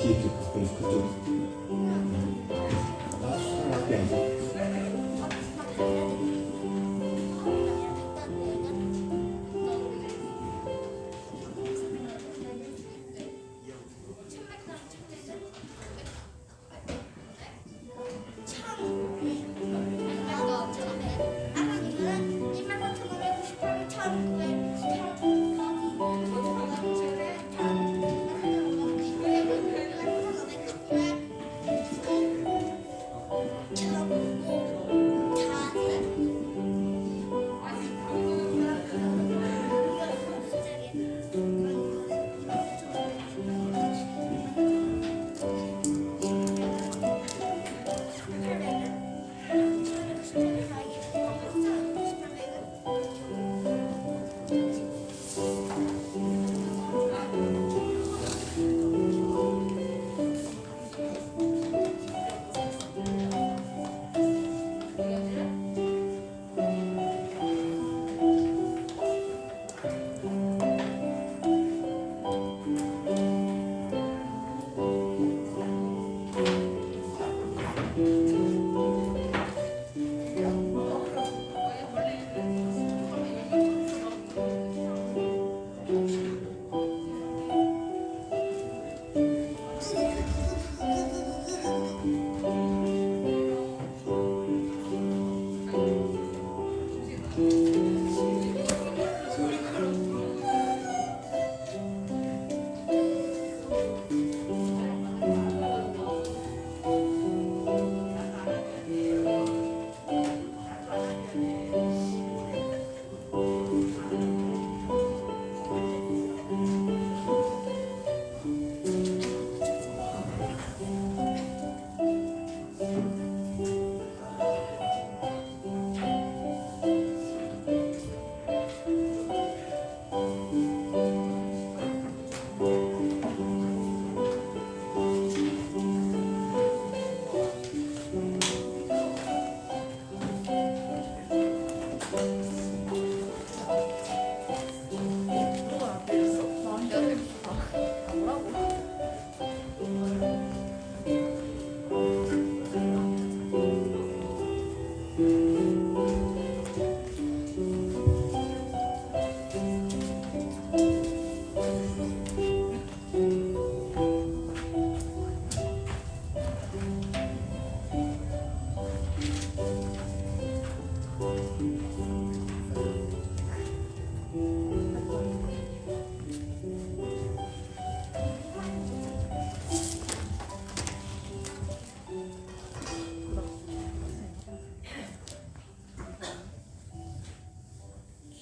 뒤에 그쪽 나 수상하게 안 돼.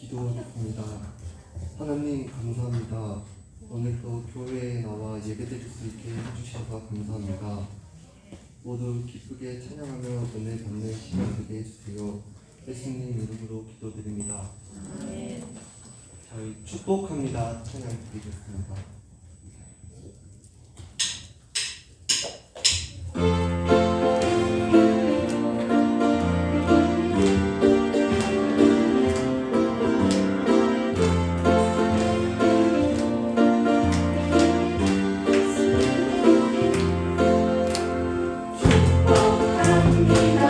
기도하겠습니다. 하나님 감사합니다. 오늘도 교회에 나와 예배드릴 수 있게 해주셔서 감사합니다. 모두 기쁘게 찬양하며 은혜 받는 시간 되게 해주세요. 예수님 이름으로 기도드립니다. 저희 축복합니다. 찬양 드리겠습니다. 축복합니다.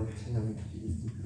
감사하며 찬양을 드리겠습니다.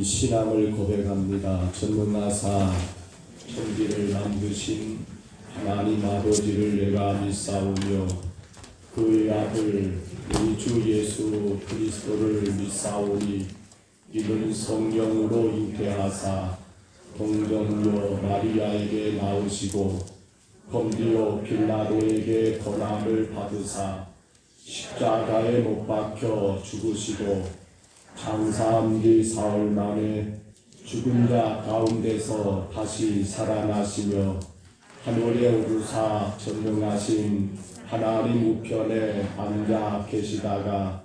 신앙을 고백합니다. 전능하사 천지를 만드신 하나님 아버지를 내가 믿사오며 그의 아들 우리 주 예수 그리스도를 믿사오니 이는 성령으로 잉태하사 동정녀 마리아에게 나으시고 본디오 빌라도에게 고난을 받으사 십자가에 못 박혀 죽으시고 장사한 지 사흘 만에 죽은 자 가운데서 다시 살아나시며 하늘에 오르사 전능하신 하나님 우편에 앉아 계시다가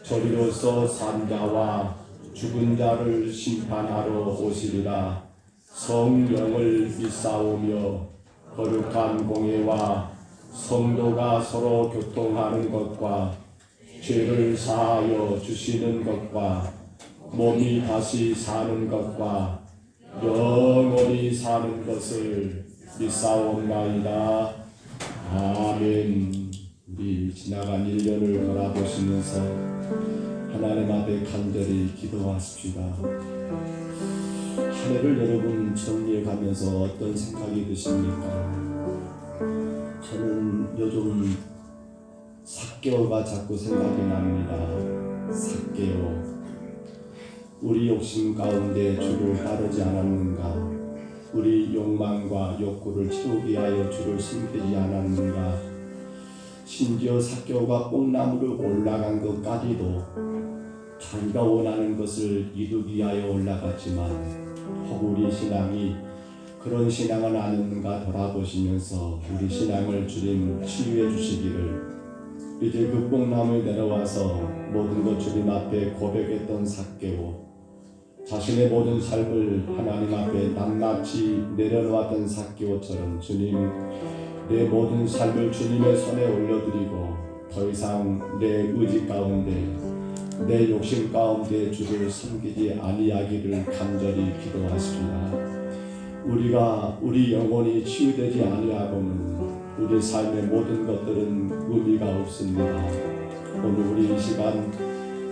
저리로서 산 자와 죽은 자를 심판하러 오시리라. 성령을 믿사오며 거룩한 공예와 성도가 서로 교통하는 것과 죄를 사하여 주시는 것과 몸이 다시 사는 것과 영원히 사는 것을 믿사옵나이다. 아멘. 우리 지나간 1년을 돌아보시면서 하나님 앞에 간절히 기도하십시다. 한 해를 여러분 정리해 가면서 어떤 생각이 드십니까? 저는 요즘 삭개오가 자꾸 생각이 납니다. 삭개오. 우리 욕심 가운데 주를 따르지 않았는가? 우리 욕망과 욕구를 채우기 위하여 주를 섬기지 않았는가? 심지어 삭개오가 뽕나무를 올라간 것까지도 자기가 원하는 것을 이루기 위하여 올라갔지만 혹 우리 신앙이 그런 신앙은 아닌가 돌아보시면서 우리 신앙을 주님 치유해 주시기를, 이제 그 뽕나무에 내려와서 모든 것 주님 앞에 고백했던 삭개오, 자신의 모든 삶을 하나님 앞에 낱낱이 내려놓았던 삭개오처럼 주님, 내 모든 삶을 주님의 손에 올려드리고 더 이상 내 의지 가운데 내 욕심 가운데 주를 섬기지 아니하기를 간절히 기도하십니다. 우리가 우리 영혼이 치유되지 아니하고는 우리 삶의 모든 것들은 의미가 없습니다. 오늘 우리 이 시간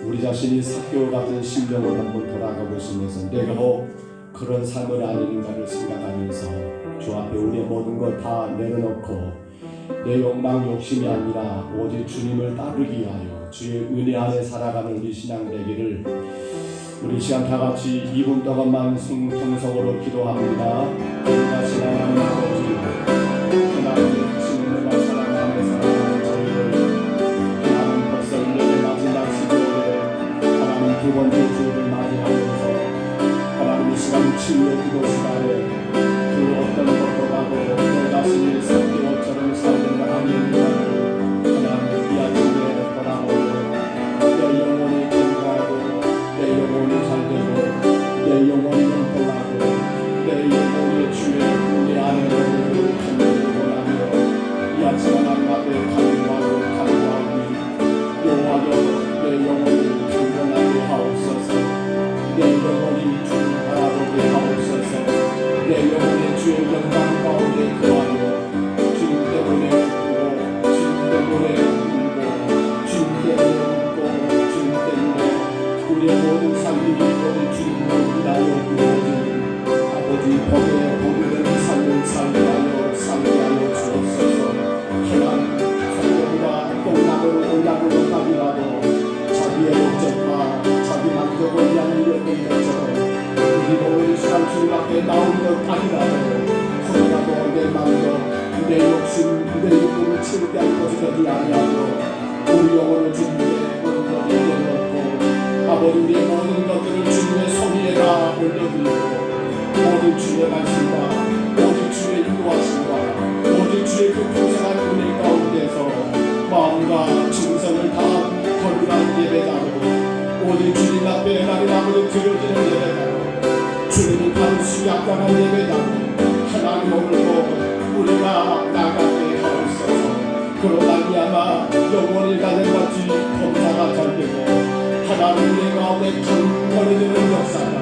우리 자신이 삭개오 같은 심령을 한번 돌아가 보시면서 내가 혹 그런 삶을 아닌가를 생각하면서 주 앞에 우리의 모든 것 다 내려놓고 내 욕망 욕심이 아니라 오직 주님을 따르기 위하여 주의 은혜 안에 살아가는 우리 신앙 되기를 우리 시간 다 같이 2분 동안만 통성으로 기도합니다. 다시 하나님 아버지 하나님 주님과 사랑하며 살아가는 저희를 하나님 벌써 1년의 마지막 12월에 하나님 두 번째 주일을 맞이하면서 하나님 이 시간 치유의 기도 시간에 그 어떤 것보다도 내 자신이 삭개오처럼 살는 아니었는가를 하나님 이 아침에 돌아보고 내 영혼이 건강하고 내 영혼이 잘되고 내 영혼이 영통하고 내 영혼이 주의 은혜 안에 들어오기를 간절히 원하며 이 아침 하나님 앞에 간구하고 간구하오니 여호와여 내 영혼을 강건하게 하옵소서. 내 영혼이 주를 바라보게 하옵소서. 내 영혼의 주의 영광 가운데 거하여 주님 때문에 기쁘고 주님 때문에 울고 주님 때문에 웃고 주님 때문에 우리의 모든 삶이 우리 주님을 위하여 이루어지는 아버지 복에 되는 삶을 살게 하여 주옵소서. 하나님 성령과 똥락으로 올라오는 밤이라도 자기의 목적과 자기 만족을 위한 일이었던 것처럼 우리 시간 주님 앞에 나온 것 아니라도 혹이라도 내 만족, 내 욕심, 내 욕구를 채우게 할 것이 되지 아니하고 우리 영혼을 주님께 온전히 내려놓고 아버지 우리의 모든 것들을 주님의 손 위에다 올려드리고 오직 주의 말씀과 오직 주의 인도하심과 오직 주의 그 풍성한 은혜 가운데서 마음과 정성을 다 거룩한 예배자로 오직 주님 앞에 나를 아버지 드려지는 예배자로 주님이 다루시기 약간한 예배자로 하나님 오늘도 우리가 나가게 하옵소서. 그로 말미암아 영원히 가는같이 검사가 잘되고 하나님 우리 가운데 강건해지는 역사가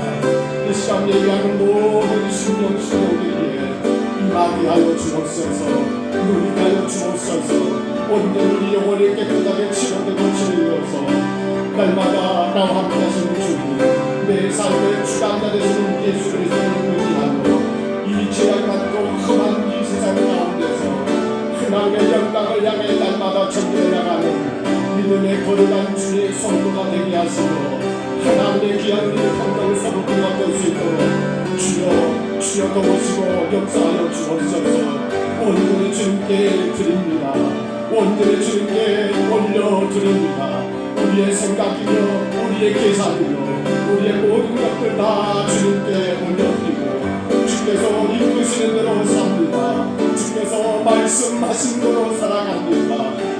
이 시간 예배하는 모든 신령들에게 임하게 하여 주옵소서. 누리게 하여 주옵소서. 온전히 우리 영혼이 깨끗하게 치료되고 치료되어서 날마다 나와 함께 하시는 주님 내 삶의 주관자 되시는 예수 그리스도를 의지하고 이 죄악 많고 험한 이 세상 가운데서 하나님의 영광을 향해 날마다 전진해 나가는 믿음의 거룩한 주의 성도가 되게 하시고 하나님의 귀한 우리의 평강을 서로 얻을 수 있도록 주여 도우시고 역사하여 주옵소서. 온전히 주님께 드립니다. 온전히 주님께 올려드립니다. 우리의 생각이며 우리의 계산이며 우리의 모든 것들 다 주님께 올려드리고 주께서 이끄시는 대로 삽니다. 주께서 말씀하신 대로 살아갑니다.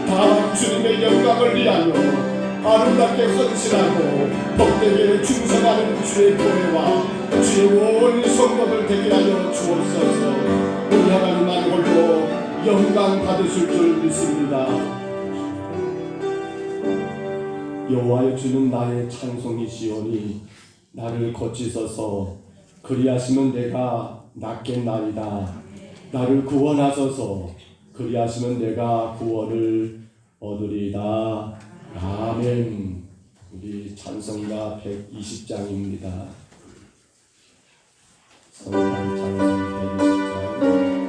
다 주님의 영광을 위하여 아름답게 헌신하고 복되게 충성하는 주의 교회와 주의 온 성도들 되게 하여 주옵소서. 우리 하나님만 홀로 영광 받으실 줄 믿습니다. 여호와여 주는 나의 찬송이시오니 나를 고치소서. 그리하시면 내가 낫겠나이다. 나를 구원하소서. 그리하시면 내가 구원을 얻으리이다. 아멘. 우리 찬송가 120장입니다. 성탄 찬송 120장.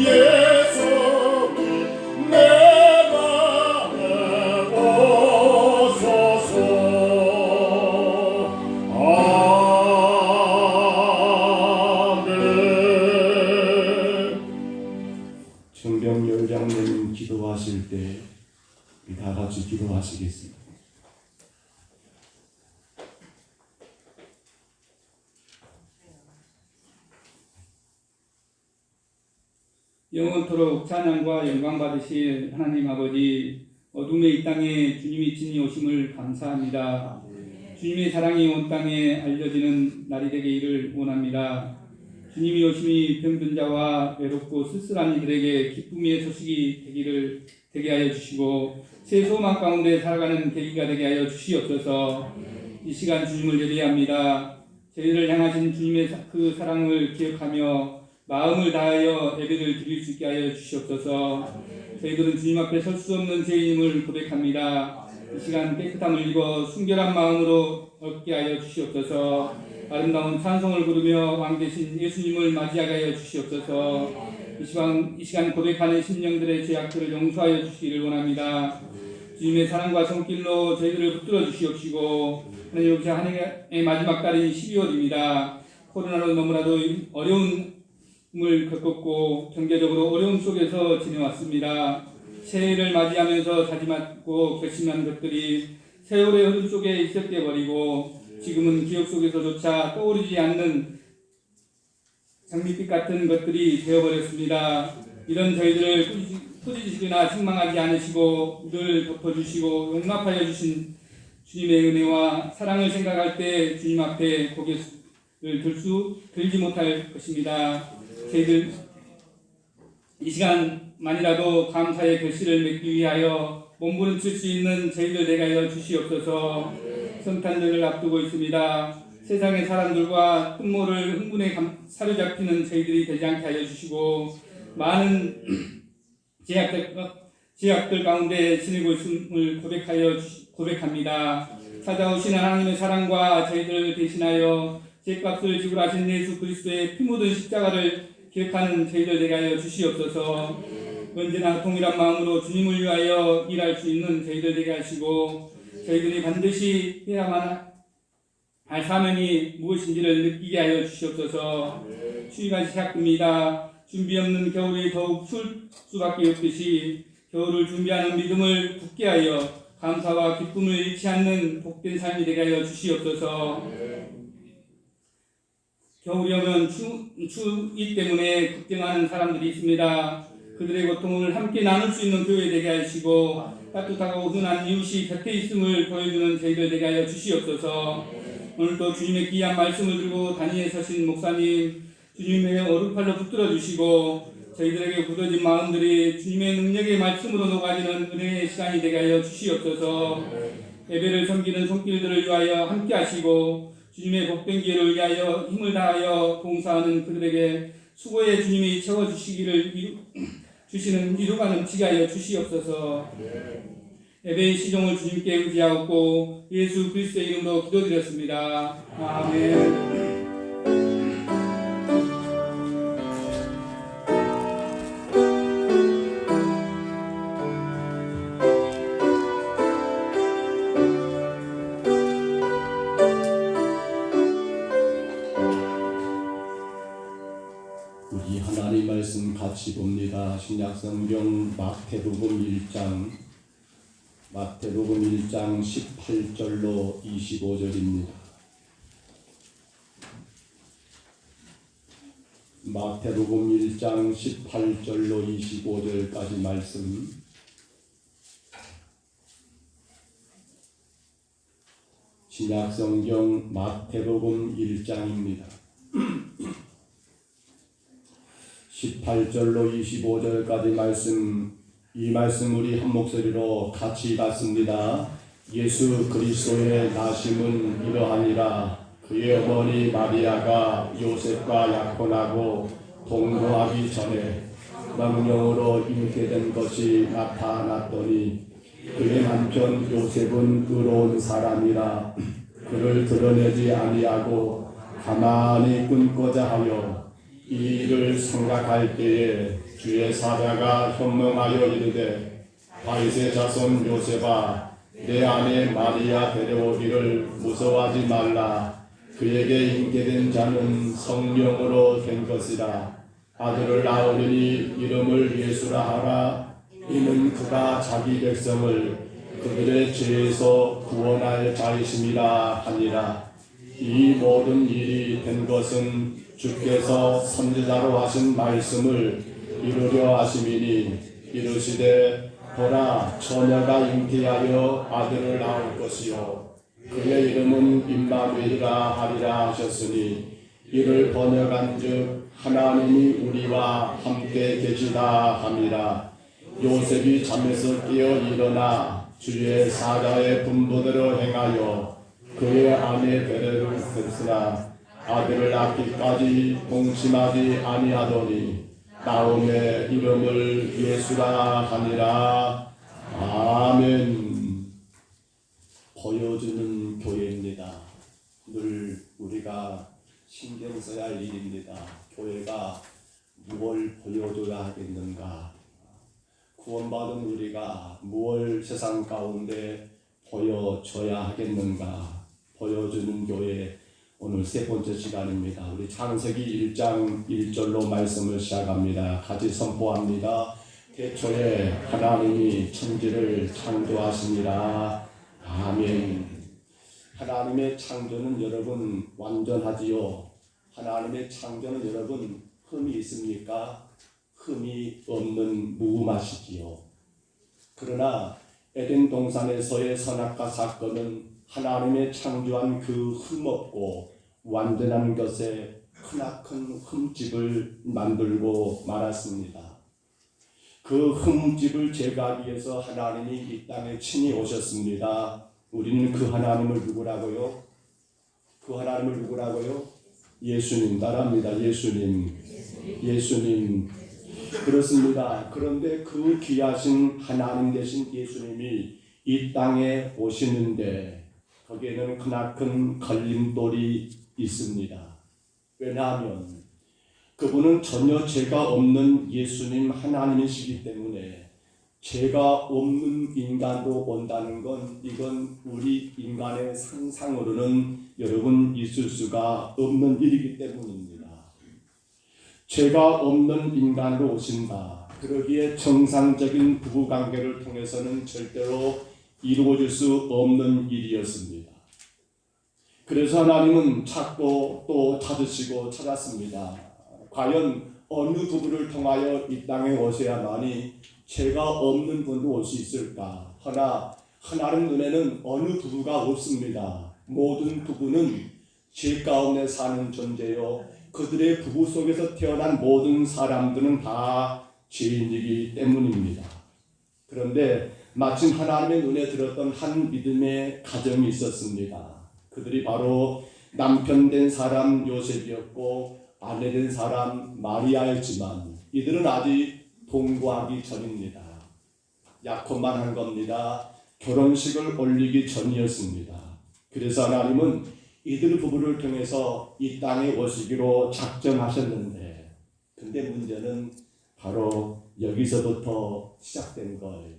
예수님 내 맘에 오소서. 아멘. 정병열장님 기도하실 때 다 같이 기도하시겠습니다. 영원토록 찬양과 영광 받으실 하나님 아버지, 어둠의 이 땅에 주님이 친히 오심을 감사합니다. 주님의 사랑이 온 땅에 알려지는 날이 되기를 원합니다. 주님이 오심이 병든 자와 외롭고 쓸쓸한 이들에게 기쁨의 소식이 되게 하여 주시고 새 소망 가운데 살아가는 계기가 되게 하여 주시옵소서. 이 시간 주님을 예배합니다. 저희를 향하신 주님의 그 사랑을 기억하며 마음을 다하여 예배를 드릴 수 있게 하여 주시옵소서. 저희들은 주님 앞에 설 수 없는 죄인임을 고백합니다. 이 시간 깨끗함을 입어 순결한 마음으로 얻게 하여 주시옵소서. 아름다운 찬송을 부르며 왕 되신 예수님을 맞이하게 하여 주시옵소서. 이 시간 고백하는 심령들의 죄악들을 용서하여 주시기를 원합니다. 주님의 사랑과 손길로 저희들을 붙들어 주시옵시고, 하나님 아버지, 하나님의 마지막 달인 12월입니다. 코로나로 너무나도 어려움을 겪었고 경제적으로 어려움 속에서 지내왔습니다. 새해를 맞이하면서 다짐하고 결심한 것들이 세월의 흐름 속에 있었게 버리고 지금은 기억 속에서조차 떠오르지 않는 장밋빛 같은 것들이 되어버렸습니다. 이런 저희들을 꾸짖으시거나 책망하지 않으시고 늘 덮어주시고 용납하여 주신 주님의 은혜와 사랑을 생각할 때 주님 앞에 고개를 들지 못할 것입니다. 저희들 이 시간만이라도 감사의 결실을 맺기 위하여 몸부림칠 수 있는 저희들 되게 하여 주시옵소서. 성탄절을 앞두고 있습니다. 세상의 사람들과 흠모를 흥분에 사로잡히는 저희들이 되지 않게 하여 주시고, 많은 제약들 가운데 지내고 있음을 고백합니다. 찾아오신 하나님의 사랑과 저희들을 대신하여 죄값을 지불하신 예수 그리스도의 피 묻은 십자가를 기억하는 저희들 되게 하여 주시옵소서. 언제나 동일한 마음으로 주님을 위하여 일할 수 있는 저희들 되게 하시고, 저희들이 반드시 해야만 할 사명이 무엇인지를 느끼게 하여 주시옵소서. 추위가 시작됩니다. 준비 없는 겨울이 더욱 추울 수밖에 없듯이 겨울을 준비하는 믿음을 굳게 하여 감사와 기쁨을 잃지 않는 복된 삶이 되게 하여 주시옵소서. 겨울이 오면 추위 때문에 걱정하는 사람들이 있습니다. 그들의 고통을 함께 나눌 수 있는 교회 되게 하시고, 따뜻하고 흔한 이웃이 곁에 있음을 보여주는 저희들 되게 하여 주시옵소서. 오늘도 주님의 귀한 말씀을 들고 단위에 서신 목사님, 주님의 오른팔로 붙들어 주시고 저희들에게 굳어진 마음들이 주님의 능력의 말씀으로 녹아지는 은혜의 시간이 되게 하여 주시옵소서. 예배를 섬기는 손길들을 위하여 함께 하시고 주님의 복된 기회를 위하여 힘을 다하여 봉사하는 그들에게 수고의 주님이 채워주시기를 주시는 위로가 넘치게 하여 주시옵소서. 예배의 시종을 주님께 의지하고 예수 그리스도의 이름으로 기도드렸습니다. 아멘. 우리 하나님 말씀 같이 봅니다. 신약성경 마태복음 1장 18절로 25절입니다. 마태복음 1장 18절로 25절까지 말씀. 신약성경 마태복음 1장입니다. 18절로 25절까지 말씀, 이 말씀 우리 한 목소리로 같이 읽습니다. 예수 그리스도의 나심은 이러하니라. 그의 어머니 마리아가 요셉과 약혼하고 동거하기 전에 명령으로 잉태된 것이 나타났더니 그의 남편 요셉은 의로운 사람이라 그를 드러내지 아니하고 가만히 끊고자 하여 이 일을 생각할 때에 주의 사자가 현명하여 이르되 다윗의 자손 요셉아 내 아내 마리아 데려오기를 무서워하지 말라. 그에게 잉태된 자는 성령으로 된 것이라. 아들을 낳으리니 이름을 예수라 하라. 이는 그가 자기 백성을 그들의 죄에서 구원할 자이심이라 하니라. 이 모든 일이 된 것은 주께서 선지자로 하신 말씀을 이루려 하심이니 이르시되 보라 처녀가 잉태하여 아들을 낳을 것이요 그의 이름은 임마누엘이라 하리라 하셨으니 이를 번역한즉 하나님이 우리와 함께 계시다 함이라. 요셉이 잠에서 깨어 일어나 주의 사자의 분부대로 행하여 그의 아내 베레를 했으나 아들을 낳기까지 동심하지 아니하더니 나옴의 이름을 예수라 하니라. 아멘. 보여주는 교회입니다. 늘 우리가 신경 써야 할 일입니다. 교회가 무엇을 보여줘야 하겠는가? 구원받은 우리가 무엇을 세상 가운데 보여줘야 하겠는가? 보여주는 교회 오늘 세 번째 시간입니다. 우리 창세기 1장 1절로 말씀을 시작합니다. 같이 선포합니다. 태초에 하나님이 천지를 창조하시니라. 아멘. 하나님의 창조는 여러분 완전하지요. 하나님의 창조는 여러분 흠이 있습니까? 흠이 없는 무음하시지요. 그러나 에덴 동산에서의 선악과 사건은 하나님의 창조한 그 흠없고 완전한 것에 크나큰 흠집을 만들고 말았습니다. 그 흠집을 제거하기 위해서 하나님이 이 땅에 친히 오셨습니다. 우리는 그 하나님을 누구라고요? 그 하나님을 누구라고요? 예수님 따라합니다. 예수님. 그렇습니다. 그런데 그 귀하신 하나님 되신 예수님이 이 땅에 오시는데 거기에는 크나큰 걸림돌이 있습니다. 왜냐하면 그분은 전혀 죄가 없는 예수님 하나님이시기 때문에 죄가 없는 인간도 온다는 건 이건 우리 인간의 상상으로는 여러분 있을 수가 없는 일이기 때문입니다. 죄가 없는 인간으로 오신다. 그러기에 정상적인 부부관계를 통해서는 절대로 이루어질 수 없는 일이었습니다. 그래서 하나님은 찾고 또 찾으시고 찾았습니다. 과연 어느 부부를 통하여 이 땅에 오셔야만이 죄가 없는 분도 올 수 있을까? 허나 하나님 눈에는 어느 부부가 없습니다. 모든 부부는 죄 가운데 사는 존재요. 그들의 부부 속에서 태어난 모든 사람들은 다 죄인이기 때문입니다. 그런데 마침 하나님의 눈에 들었던 한 믿음의 가정이 있었습니다. 그들이 바로 남편 된 사람 요셉이었고 아내 된 사람 마리아였지만 이들은 아직 동거하기 전입니다. 약혼만 한 겁니다. 결혼식을 올리기 전이었습니다. 그래서 하나님은 이들 부부를 통해서 이 땅에 오시기로 작정하셨는데 근데 문제는 바로 여기서부터 시작된 거예요.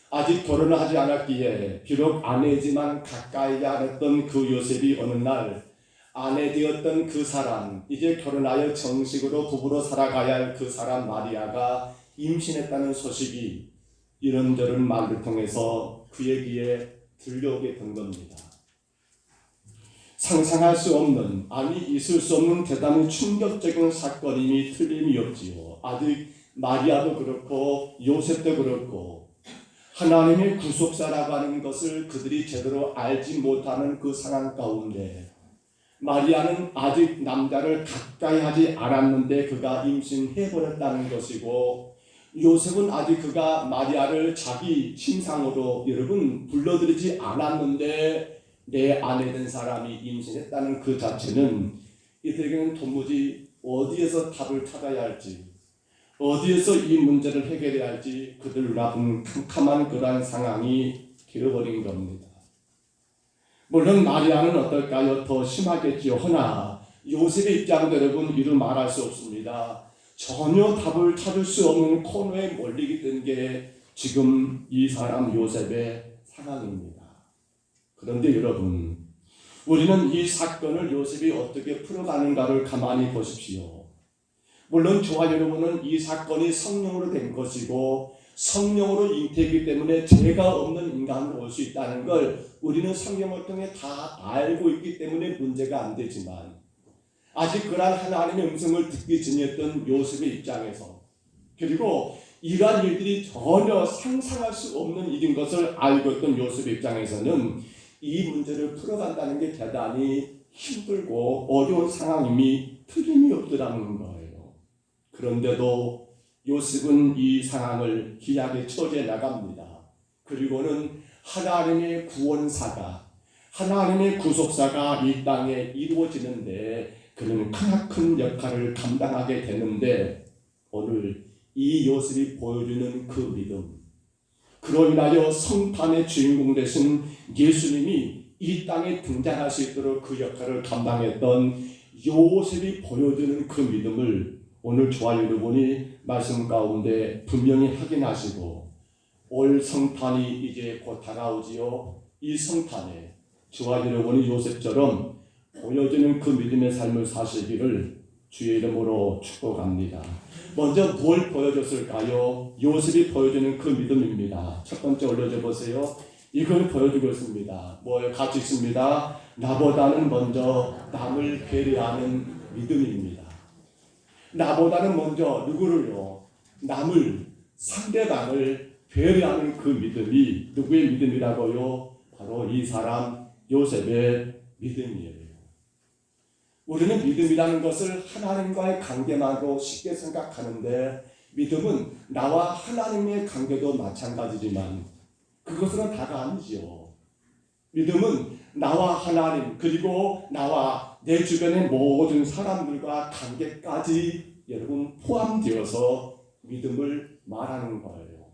아직 결혼을 하지 않았기에 비록 아내지만 가까이 않았던 그 요셉이 어느 날 아내 되었던 그 사람, 이제 결혼하여 정식으로 부부로 살아가야 할 그 사람 마리아가 임신했다는 소식이 이런저런 말을 통해서 그의 귀에 들려오게 된 겁니다. 상상할 수 없는, 아니 있을 수 없는 대단히 충격적인 사건임이 틀림이 없지요. 아직 마리아도 그렇고 요셉도 그렇고 하나님의 구속사라고 하는 것을 그들이 제대로 알지 못하는 그 상황 가운데 마리아는 아직 남자를 가까이 하지 않았는데 그가 임신해버렸다는 것이고 요셉은 아직 그가 마리아를 자기 신상으로 여러분 불러들이지 않았는데 내 아내 된 사람이 임신했다는 그 자체는 이들에게는 도무지 어디에서 답을 찾아야 할지 어디에서 이 문제를 해결해야 할지 그들 눈앞은 캄캄한 그러한 상황이 되어버린 겁니다. 물론 마리아는 어떨까요? 더 심하겠지요. 허나 요셉의 입장도 여러분 이루 말할 수 없습니다. 전혀 답을 찾을 수 없는 코너에 몰리게 된 게 지금 이 사람 요셉의 상황입니다. 그런데 여러분, 우리는 이 사건을 요셉이 어떻게 풀어가는가를 가만히 보십시오. 물론 저와 여러분은 이 사건이 성령으로 된 것이고 성령으로 잉태이기 때문에 죄가 없는 인간으로 올 수 있다는 걸 우리는 성경을 통해 다 알고 있기 때문에 문제가 안 되지만, 아직 그러한 하나님의 음성을 듣기 전이었던 요셉의 입장에서, 그리고 이러한 일들이 전혀 상상할 수 없는 일인 것을 알고 있던 요셉의 입장에서는 이 문제를 풀어간다는 게 대단히 힘들고 어려운 상황임이 틀림이 없더라는 거예요. 그런데도 요셉은 이 상황을 기약에 처리해 나갑니다. 그리고는 하나님의 구원사가, 하나님의 구속사가 이 땅에 이루어지는데 그는 크나큰 역할을 감당하게 되는데, 오늘 이 요셉이 보여주는 그 믿음, 그로 인하여 성탄의 주인공 되신 예수님이 이 땅에 등장할 수 있도록 그 역할을 감당했던 요셉이 보여주는 그 믿음을 오늘 저와 여러분이 말씀 가운데 분명히 확인하시고, 올 성탄이 이제 곧 다가오지요. 이 성탄에 저와 여러분이 요셉처럼 보여주는 그 믿음의 삶을 사시기를 주의 이름으로 축복합니다. 먼저 뭘 보여줬을까요? 요셉이 보여주는 그 믿음입니다. 첫 번째 올려줘 보세요. 이걸 보여주고 있습니다. 뭐예요? 같이 있습니다. 나보다는 먼저 남을 배려하는 믿음입니다. 나보다는 먼저 누구를요? 남을, 상대방을 배려하는 그 믿음이 누구의 믿음이라고요? 바로 이 사람 요셉의 믿음이에요. 우리는 믿음이라는 것을 하나님과의 관계만으로 쉽게 생각하는데, 믿음은 나와 하나님의 관계도 마찬가지지만 그것은 다가 아니지요. 믿음은 나와 하나님, 그리고 나와 내 주변의 모든 사람들과 관계까지 여러분 포함되어서 믿음을 말하는 거예요.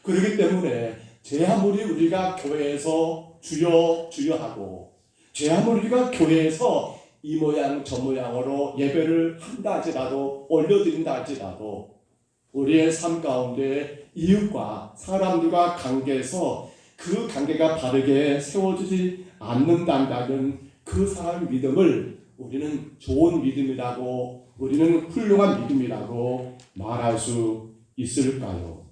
그렇기 때문에 제 아무리 우리가 교회에서 주여 주여 하고, 제 아무리 우리가 교회에서 이 모양 저 모양으로 예배를 한다 할지라도, 올려드린다 할지라도, 우리의 삶 가운데 이웃과 사람들과 관계에서 그 관계가 바르게 세워지지 않는다는 그 사람의 믿음을 우리는 좋은 믿음이라고, 우리는 훌륭한 믿음이라고 말할 수 있을까요?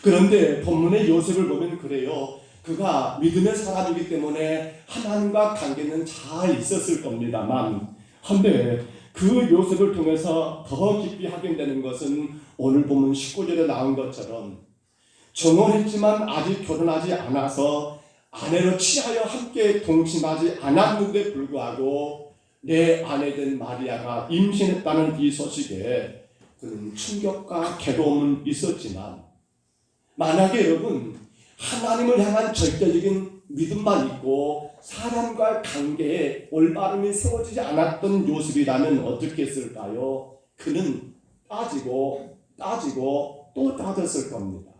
그런데 본문의 요셉을 보면 그래요. 그가 믿음의 사람이기 때문에 하나님과 관계는 잘 있었을 겁니다만, 그런데 그 요셉을 통해서 더 깊이 확인되는 것은 오늘 보면 19절에 나온 것처럼 정혼했지만 아직 결혼하지 않아서 아내로 취하여 함께 동침하지 않았는데 불구하고 내 아내된 마리아가 임신했다는 이 소식에 그는 충격과 괴로움은 있었지만, 만약에 여러분 하나님을 향한 절대적인 믿음만 있고 사람과의 관계에 올바름이 세워지지 않았던 요셉이라면 어떻게 했을까요? 그는 따지고 또 따졌을 겁니다.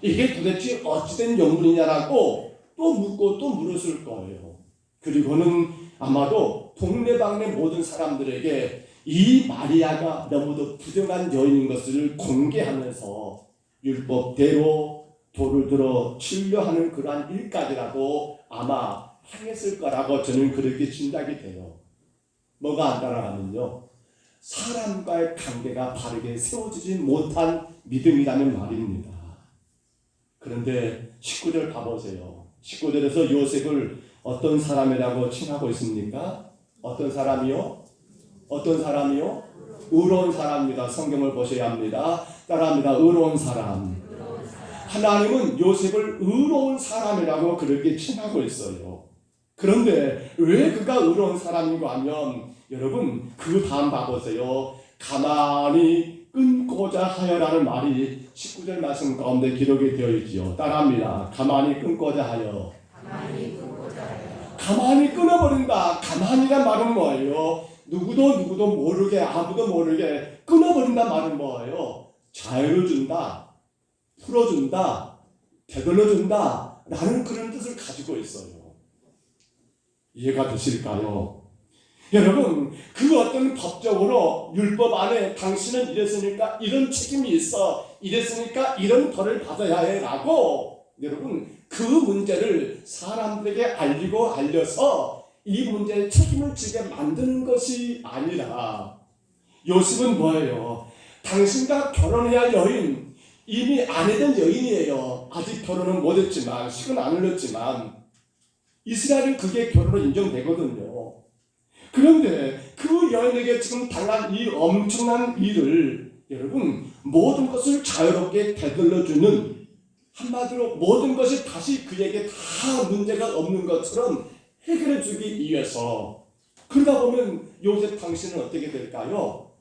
이게 도대체 어찌된 영문이냐라고 또 묻고 또 물었을 거예요. 그리고는 아마도 동네방네 모든 사람들에게 이 마리아가 너무도 부정한 여인인 것을 공개하면서 율법대로 돌을 들어 치려하는 그러한 일까지라도 아마 행했을 거라고 저는 그렇게 짐작이 돼요. 뭐가 안 따라가면요, 사람과의 관계가 바르게 세워지지 못한 믿음이라는 말입니다. 그런데 19절 가보세요. 19절에서 요셉을 어떤 사람이라고 칭하고 있습니까? 어떤 사람이요? 어떤 사람이요? 의로운 사람입니다. 성경을 보셔야 합니다. 따라합니다. 의로운 사람. 하나님은 요셉을 의로운 사람이라고 그렇게 칭하고 있어요. 그런데 왜 그가 의로운 사람인가 하면, 여러분 그 다음 봐보세요. 가만히 끊고자 하여라는 말이 19절 말씀 가운데 기록이 되어 있지요. 따라합니다. 가만히 끊고자 하여. 가만히 끊어버린다. 가만히란 말은 뭐예요? 누구도 모르게, 아무도 모르게 끊어버린다 말은 뭐예요? 자유를 준다, 풀어준다, 되돌려준다 라는 그런 뜻을 가지고 있어요. 이해가 되실까요? 여러분, 그 어떤 법적으로 율법 안에 당신은 이랬으니까 이런 책임이 있어, 이랬으니까 이런 벌을 받아야 해 라고 여러분 그 문제를 사람들에게 알리고 알려서 이 문제에 책임을 지게 만드는 것이 아니라, 요셉은 뭐예요? 당신과 결혼해야 할 여인, 이미 아내된 여인이에요. 아직 결혼은 못했지만, 식은 안 흘렸지만 이스라엘은 그게 결혼으로 인정되거든요. 그런데 그 여인에게 지금 당한 이 엄청난 일을 여러분 모든 것을 자유롭게 되돌려주는, 한마디로 모든 것이 다시 그에게 다 문제가 없는 것처럼 해결해 주기 위해서, 그러다 보면 요셉 당신은 어떻게 될까요?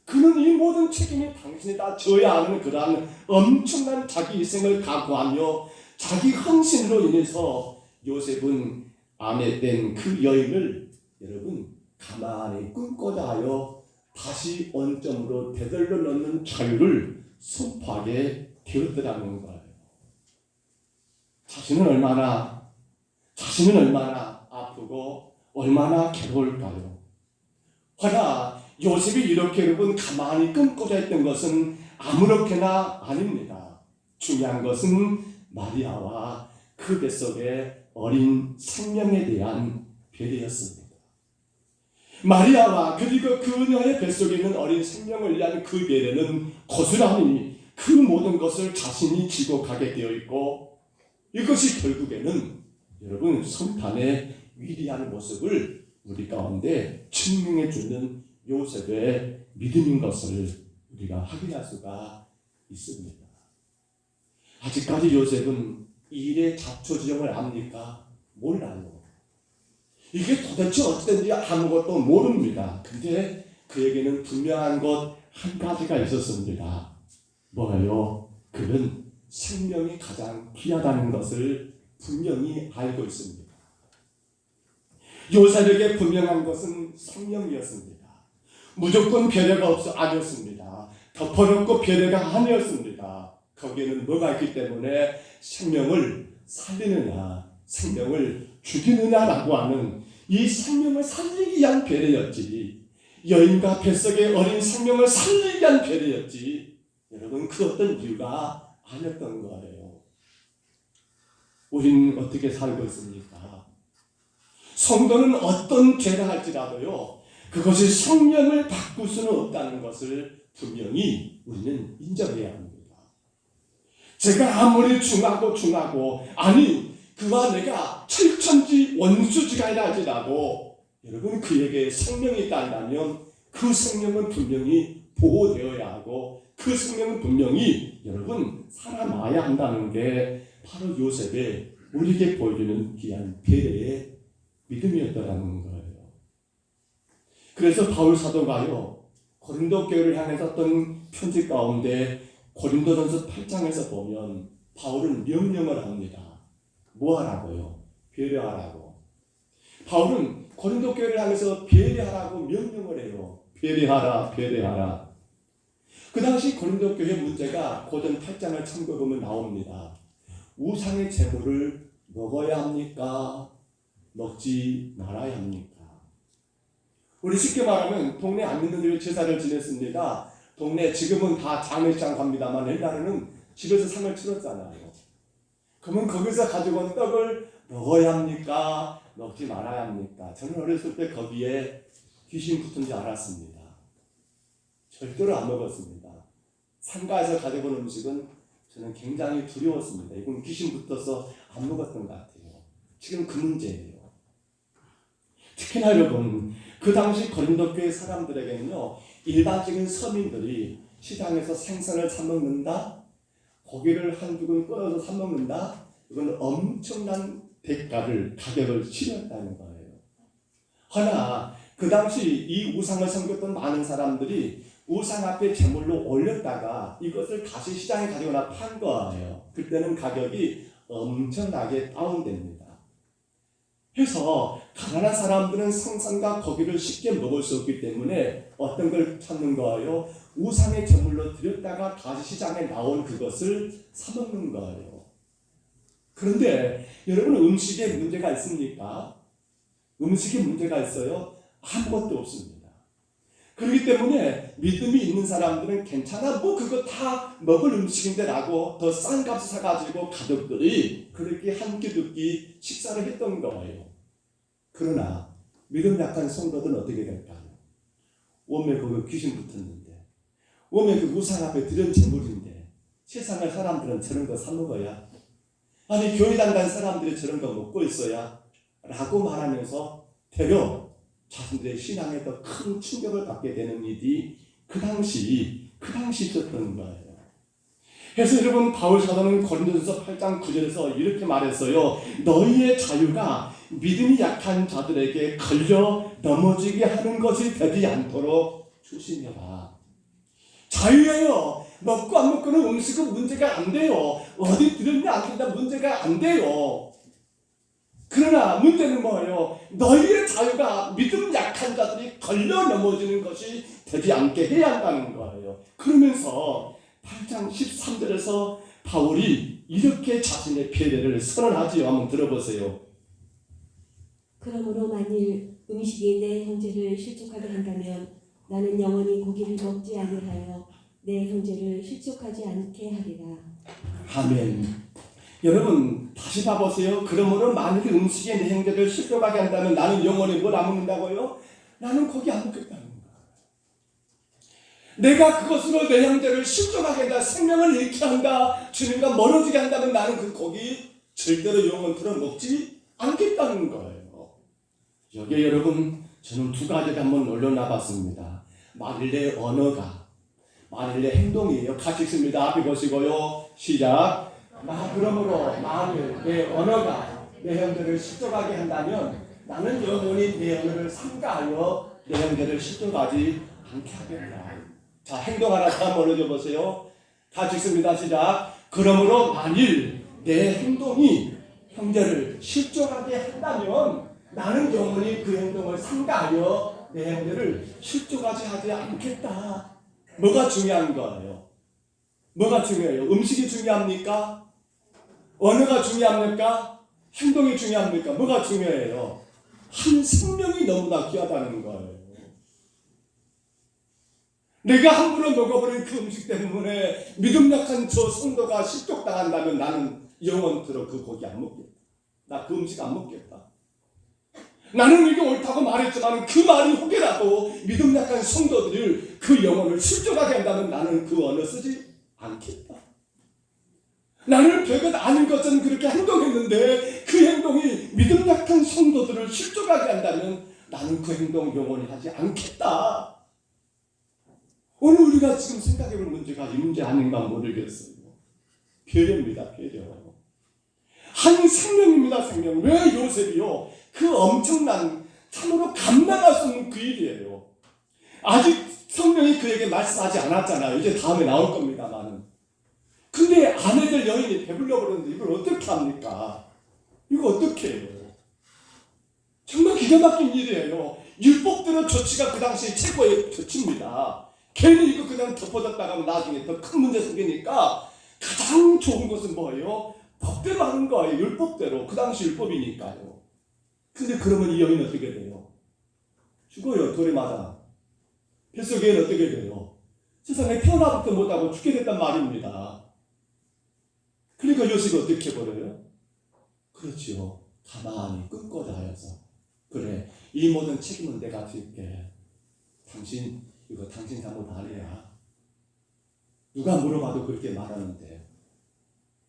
그는 이 모든 책임이 당신이 다 져야 하는 그러한 엄청난 자기 희생을 각오하며 자기 헌신으로 인해서 요셉은 아내된 그 여인을 여러분 가만히 끊고자 하여 다시 원점으로 되돌려 놓는 자유를 선포하게 되었더라는 거예요. 자신은 얼마나 아프고 얼마나 괴로울까요? 허나 요셉이 이렇게 여러분 가만히 끊고자 했던 것은 아무렇게나 아닙니다. 중요한 것은 마리아와 그 뱃속의 어린 생명에 대한 배려였습니다. 마리아와 그리고 그녀의 뱃속에 있는 어린 생명을 위한 그 배려는 고스란히 그 모든 것을 자신이 지고 가게 되어 있고, 이것이 결국에는 여러분 성탄의 위대한 모습을 우리 가운데 증명해 주는 요셉의 믿음인 것을 우리가 확인할 수가 있습니다. 아직까지 요셉은 이 일의 자초지종을 압니까? 몰라요. 이게 도대체 어떻든지 아무것도 모릅니다. 근데 그에게는 분명한 것 한 가지가 있었습니다. 뭐예요? 그는 생명이 가장 귀하다는 것을 분명히 알고 있습니다. 요셉에게 분명한 것은 생명이었습니다. 무조건 배려가 아니었습니다. 덮어놓고 배려가 아니었습니다. 거기에는 뭐가 있기 때문에 생명을 살리느냐, 생명을 죽이느냐라고 하는 이 생명을 살리기 위한 배려였지, 여인과 뱃속의 어린 생명을 살리기 위한 배려였지, 여러분 그 어떤 이유가 아니었던 거예요. 우리는 어떻게 살고 있습니까? 성도는 어떤 죄를 할지라도요, 그것이 생명을 바꿀 수는 없다는 것을 분명히 우리는 인정해야 합니다. 제가 아무리 중하고 아니 그와 내가 철천지 원수지간이라 할지라도 여러분 그에게 생명이 있다면 그 생명은 분명히 보호되어야 하고 그 생명은 분명히 여러분 살아나야 한다는 게 바로 요셉의 우리에게 보여주는 귀한 배려의 믿음이었다는 거예요. 그래서 바울 사도가요, 고린도 교회를 향해서 썼던 편지 가운데 고린도전서 8장에서 보면 바울은 명령을 합니다. 뭐 하라고요? 배려하라고. 바울은 고린도 교회를 향해서 배려하라고 명령을 해요. 배려하라. 그 당시 고린도 교회 문제가 고전 8장을 참고해보면 나옵니다. 우상의 제물을 먹어야 합니까? 먹지 말아야 합니까? 우리 쉽게 말하면 동네 안 믿는 들이 제사를 지냈습니다. 동네 지금은 다 장례식장 갑니다만 옛날에는 집에서 상을 치렀잖아요. 그러면 거기서 가지고 온 떡을 먹어야 합니까? 먹지 말아야 합니까? 저는 어렸을 때 거기에 귀신 붙은 줄 알았습니다. 절대로 안 먹었습니다. 상가에서 가지고 온 음식은 저는 굉장히 두려웠습니다. 이건 귀신 붙어서 안 먹었던 것 같아요. 지금 그 문제예요. 특히나 여러분, 그 당시 고린도 교회 사람들에게는요, 일반적인 서민들이 시장에서 생선을 사 먹는다, 고기를 한 죽은 끊어서 사 먹는다, 이건 엄청난 대가를, 가격을 치렀다는 거예요. 허나 그 당시 이 우상을 섬겼던 많은 사람들이 우상 앞에 제물로 올렸다가 이것을 다시 시장에 가지고 나 판 거예요. 그때는 가격이 엄청나게 다운됩니다. 그래서 가난한 사람들은 생선과 고기를 쉽게 먹을 수 없기 때문에 어떤 걸 찾는 거예요? 우상의 제물로 드렸다가 다시 시장에 나온 그것을 사 먹는 거예요. 그런데 여러분, 음식에 문제가 있습니까? 음식에 문제가 있어요? 아무것도 없습니다. 그렇기 때문에 믿음이 있는 사람들은 괜찮아, 뭐 그거 다 먹을 음식인데 라고 더 싼 값을 사가지고 가족들이 그렇게 한 끼 두 끼 식사를 했던 거예요. 그러나 믿음 약한 성도들은 어떻게 될까요? 오메 거기 귀신 붙었는데, 오메 그 우상 앞에 드린 재물인데 세상의 사람들은 저런 거 사 먹어야, 아니 교회당 간 사람들이 저런 거 먹고 있어야 라고 말하면서 되려 자신들의 신앙에 더 큰 충격을 받게 되는 일이 그 당시 있었던 거예요. 그래서 여러분, 바울 사도는 고린도전서 8장 9절에서 이렇게 말했어요. 너희의 자유가 믿음이 약한 자들에게 걸려 넘어지게 하는 것이 되지 않도록 조심해라. 자유예요. 먹고 안 먹고는 음식은 문제가 안 돼요. 어디 들었냐 안 된다 문제가 안 돼요. 그러나 문제는 뭐예요? 너희의 자유가 믿음 약한 자들이 걸려 넘어지는 것이 되지 않게 해야 한다는 거예요. 그러면서 8장 13절에서 바울이 이렇게 자신의 패배를 선언하지요. 한번 들어보세요. 그러므로 만일 음식이 내 형제를 실족하게 한다면 나는 영원히 고기를 먹지 아니하여 내 형제를 실족하지 않게 하리라. 아멘. 여러분 다시 봐보세요. 그러므로 만일 음식이 내 형제를 실족하게 한다면 나는 영원히 뭘 안 먹는다고요? 나는 고기 안 먹겠다는 거야. 내가 그것으로 내 형제를 실족하게 한다, 생명을 잃게 한다, 주님과 멀어지게 한다면 나는 그 고기 절대로 영원토록 먹지 않겠다는 거예요. 여기에 여러분 저는 두 가지를 한번 올려놔봤습니다. 만일 내 언어가, 만일 내 행동이에요. 같이 읽습니다. 앞에 보시고요. 시작. 그러므로 만일 내 언어가 내 형제를 실족하게 한다면 나는 영원히 내 언어를 삼가하여 내 형제를 실족하지 않게 하겠다. 자, 행동 하나 더 한번 올려보세요. 같이 읽습니다. 시작. 그러므로 만일 내 행동이 형제를 실족하게 한다면 나는 영원히 그 행동을 삼가하여 내 형제를 실족하지 하지 않겠다. 뭐가 중요한 거예요? 뭐가 중요해요? 음식이 중요합니까? 언어가 중요합니까? 행동이 중요합니까? 뭐가 중요해요? 한 생명이 너무나 귀하다는 거예요. 내가 함부로 먹어버린 그 음식 때문에 믿음 약한 저 성도가 실족당한다면 나는 영원토록 그 고기 안 먹겠다. 나 그 음식 안 먹겠다. 나는 이게 옳다고 말했지만 그 말이 혹여라도 믿음 약한 성도들을 그 영혼을 실족하게 한다면 나는 그 언어 쓰지 않겠다. 나는 별것 아닌 것처럼 그렇게 행동했는데 그 행동이 믿음 약한 성도들을 실족하게 한다면 나는 그 행동 영원히 하지 않겠다. 오늘 우리가 지금 생각해볼 문제가 이 문제 아닌가 모르겠어요. 배려입니다. 배려. 한 생명입니다. 생명. 왜 요셉이요? 그 엄청난 참으로 감당할 수 없는 그 일이에요. 아직 성령이 그에게 말씀하지 않았잖아요. 이제 다음에 나올 겁니다만은. 근데 아내들 여인이 배불러 버렸는데 이걸 어떻게 합니까? 이거 어떻게 해요? 정말 기가 막힌 일이에요. 율법대로 조치가 그 당시 최고의 조치입니다. 괜히 이거 그냥 덮어졌다가 하면 나중에 더 큰 문제 생기니까 가장 좋은 것은 뭐예요? 법대로 하는 거예요. 율법대로. 그 당시 율법이니까요. 근데 그러면 이 여인은 어떻게 돼요? 죽어요. 돌에 맞아. 뱃속에는 어떻게 돼요? 세상에 태어나부터 못하고 죽게 됐단 말입니다. 그러니까 요셉이 어떻게 해버려요? 그렇지요. 가만히 끊고자 하여서 그래, 이 모든 책임은 내가 질게. 당신 이거 당신 잘못 아니야. 누가 물어봐도 그렇게 말하는데,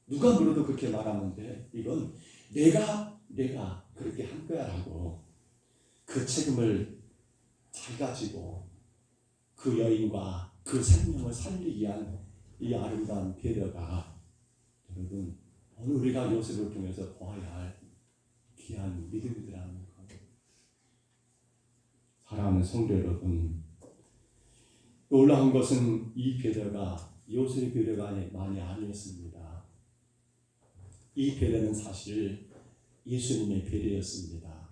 누가 물어도 그렇게 말하는데 이건 내가 그렇게 한 거야라고 그 책임을 잘 가지고 그 여인과 그 생명을 살리기 위한 이 아름다운 배려가 여러분 오늘 우리가 요셉을 통해서 보아야 할 귀한 믿음이라는 것. 사랑하는 성도 여러분, 놀라운 것은 이 배려가 요셉의 배려가 많이 아니었습니다. 이 배려는 사실 예수님의 배려였습니다.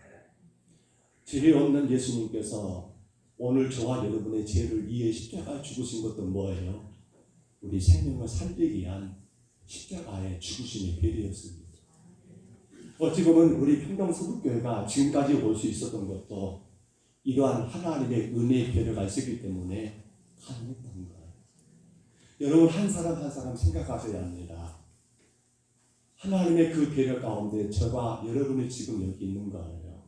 죄 없는 예수님께서 오늘 저와 여러분의 죄를 위해 십자가에 죽으신 것도 뭐예요? 우리 생명을 살리기 위한 십자가의 죽으심의 배려였습니다. 어찌 보면 우리 평동서북교회가 지금까지 올 수 있었던 것도 이러한 하나님의 은혜의 배려가 있었기 때문에 가능했던 거예요. 여러분 한 사람 한 사람 생각하셔야 합니다. 하나님의 그 배려 가운데 저와 여러분이 지금 여기 있는 거예요.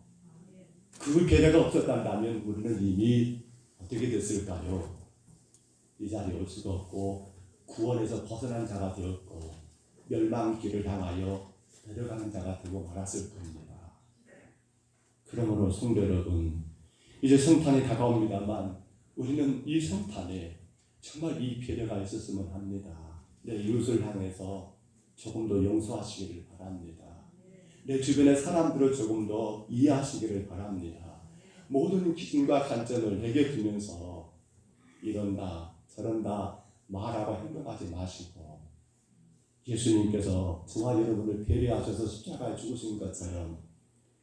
그 배려가 없었다면 우리는 이미 어떻게 됐을까요? 이 자리에 올 수가 없고 구원에서 벗어난 자가 되었고 멸망길을 향하여 내려가는 자가 되고 말았을 겁니다. 그러므로 성도 여러분, 이제 성탄이 다가옵니다만 우리는 이 성탄에 정말 이 배려가 있었으면 합니다. 내 이웃을 향해서 조금 더 용서하시기를 바랍니다. 내 주변의 사람들을 조금 더 이해하시기를 바랍니다. 모든 기준과 관점을 내게 두면서 이런다 저런다 말하고 행동하지 마시고 예수님께서 저와 여러분을 배려하셔서 십자가에 죽으신 것처럼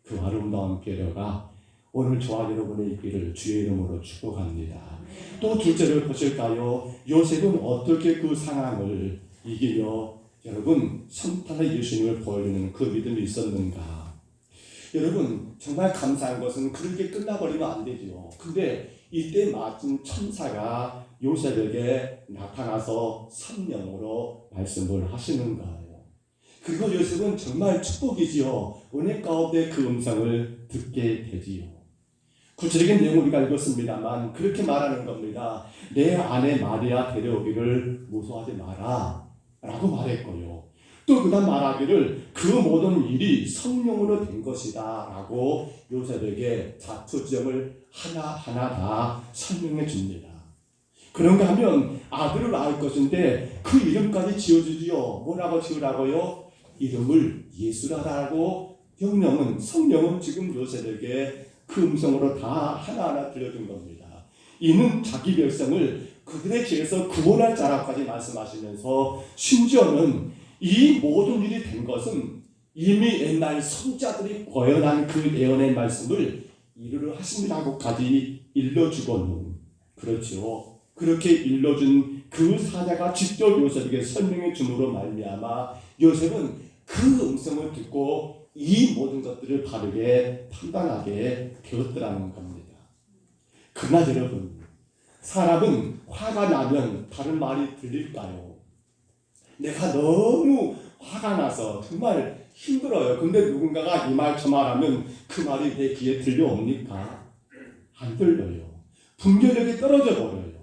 그 아름다운 배려가 오늘 저와 여러분의 있기를 주의 이름으로 축복합니다. 또 둘째를 보실까요? 요셉은 어떻게 그 상황을 이기며 여러분 성탄의 예수님을 보여주는 그 믿음이 있었는가? 여러분 정말 감사한 것은 그렇게 끝나버리면 안 되죠. 근데 이때 마침 천사가 요셉에게 나타나서 성령으로 말씀을 하시는 거예요. 그리고 요셉은 정말 축복이지요. 은혜 가운데 그 음성을 듣게 되지요. 구체적인 내용을 우리가 읽었습니다만 그렇게 말하는 겁니다. 내 아내 마리아 데려오기를 무서워하지 마라 라고 말했고요. 또 그 다음 말하기를 그 모든 일이 성령으로 된 것이다 라고 요셉에게 자초지정을 하나하나 다 설명해 줍니다. 그런가 하면 아들을 낳을 것인데 그 이름까지 지어주지요. 뭐라고 지으라고요? 이름을 예수라라고 성령은 지금 요셉에게 그 음성으로 다 하나하나 들려준 겁니다. 이는 자기 백성을 그들의 길에서 구원할 자라까지 말씀하시면서 심지어는 이 모든 일이 된 것은 이미 옛날 선자들이 예언한 그 예언의 말씀을 이루려 하심이라고까지 일러주고는 그렇죠. 그렇게 일러준 그 사자가 직접 요셉에게 설명해 줌으로 말미암아 요셉은 그 음성을 듣고 이 모든 것들을 바르게 판단하게 되었더라는 겁니다. 그러나 여러분, 사람은 화가 나면 다른 말이 들릴까요? 내가 너무 화가 나서 정말 힘들어요. 근데 누군가가 이 말 저 말하면 그 말이 내 귀에 들려옵니까? 안 들려요. 분별력이 떨어져 버려요.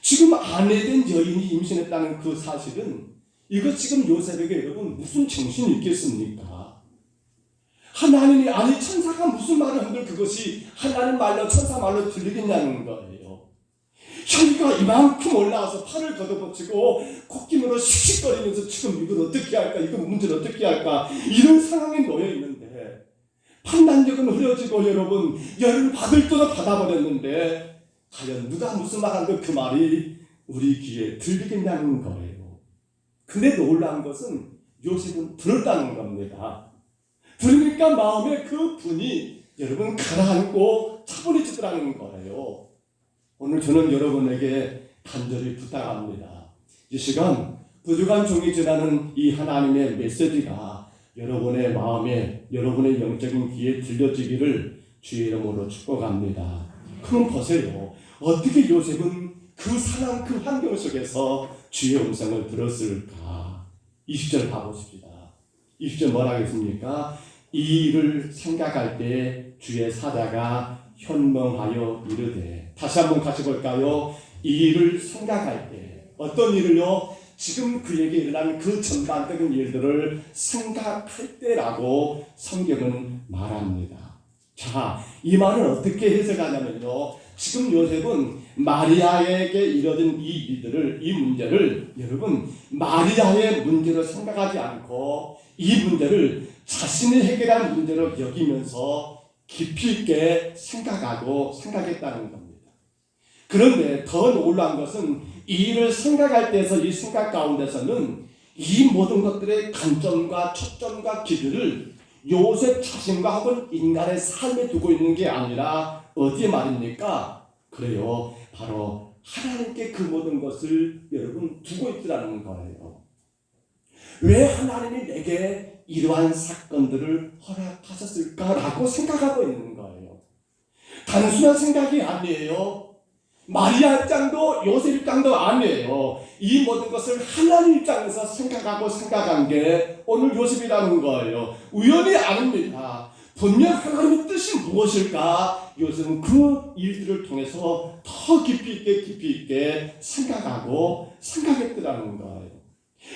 지금 아내된 여인이 임신했다는 그 사실은 이거 지금 요셉에게 여러분 무슨 정신이 있겠습니까? 하나님이 아니 천사가 무슨 말을 한들 그것이 하나님 말로 천사 말로 들리겠냐는 거예요. 혈기가 이만큼 올라와서 팔을 걷어붙이고 콧김으로 씩씩거리면서 지금 이걸 어떻게 할까? 이거 문제를 어떻게 할까? 이런 상황에 놓여 있는데 판단력은 흐려지고 여러분 열을 받을 대로 받아버렸는데 과연 누가 무슨 말 한들 그 말이 우리 귀에 들리겠냐는 거예요. 근데 놀라운 것은 요셉은 들었다는 겁니다. 들으니까 마음에 그 분이 여러분 가라앉고 차분해지더라는 거예요. 오늘 저는 여러분에게 간절히 부탁합니다. 이 시간 부족한 종이 전하는 이 하나님의 메시지가 여러분의 마음에 여러분의 영적인 귀에 들려지기를 주의 이름으로 축복합니다. 그럼 보세요. 어떻게 요셉은 그 상황 그 환경 속에서 주의 음성을 들었을까? 20절 봐보십시다. 20절 뭐라 하겠습니까? 이 일을 생각할 때 주의 사자가 현명하여 이르되 다시 한번 같이 볼까요? 이 일을 생각할 때 어떤 일을요? 지금 그에게 일어난 그 전반적인 일들을 생각할 때라고 성경은 말합니다. 자, 이 말은 어떻게 해석하냐면요. 지금 요셉은 마리아에게 이뤄진 이 일들을, 이 문제를 여러분 마리아의 문제로 생각하지 않고 이 문제를 자신이 해결한 문제로 여기면서 깊이 있게 생각했다는 겁니다. 그런데 더 놀라운 것은 이 일을 생각할 때에서 이 생각 가운데서는 이 모든 것들의 관점과 초점과 기준을 요셉 자신과 혹은 인간의 삶에 두고 있는 게 아니라 어디에 말입니까? 그래요. 바로 하나님께 그 모든 것을 여러분 두고 있더라는 거예요. 왜 하나님이 내게 이러한 사건들을 허락하셨을까라고 생각하고 있는 거예요. 단순한 생각이 아니에요. 마리아 입장도 요셉 입장도 아니에요. 이 모든 것을 하나님 입장에서 생각한 게 오늘 요셉이라는 거예요. 우연이 아닙니다. 분명 하나님의 뜻이 무엇일까? 요셉은 그 일들을 통해서 더 깊이 있게 생각하고 생각했더라는 거예요.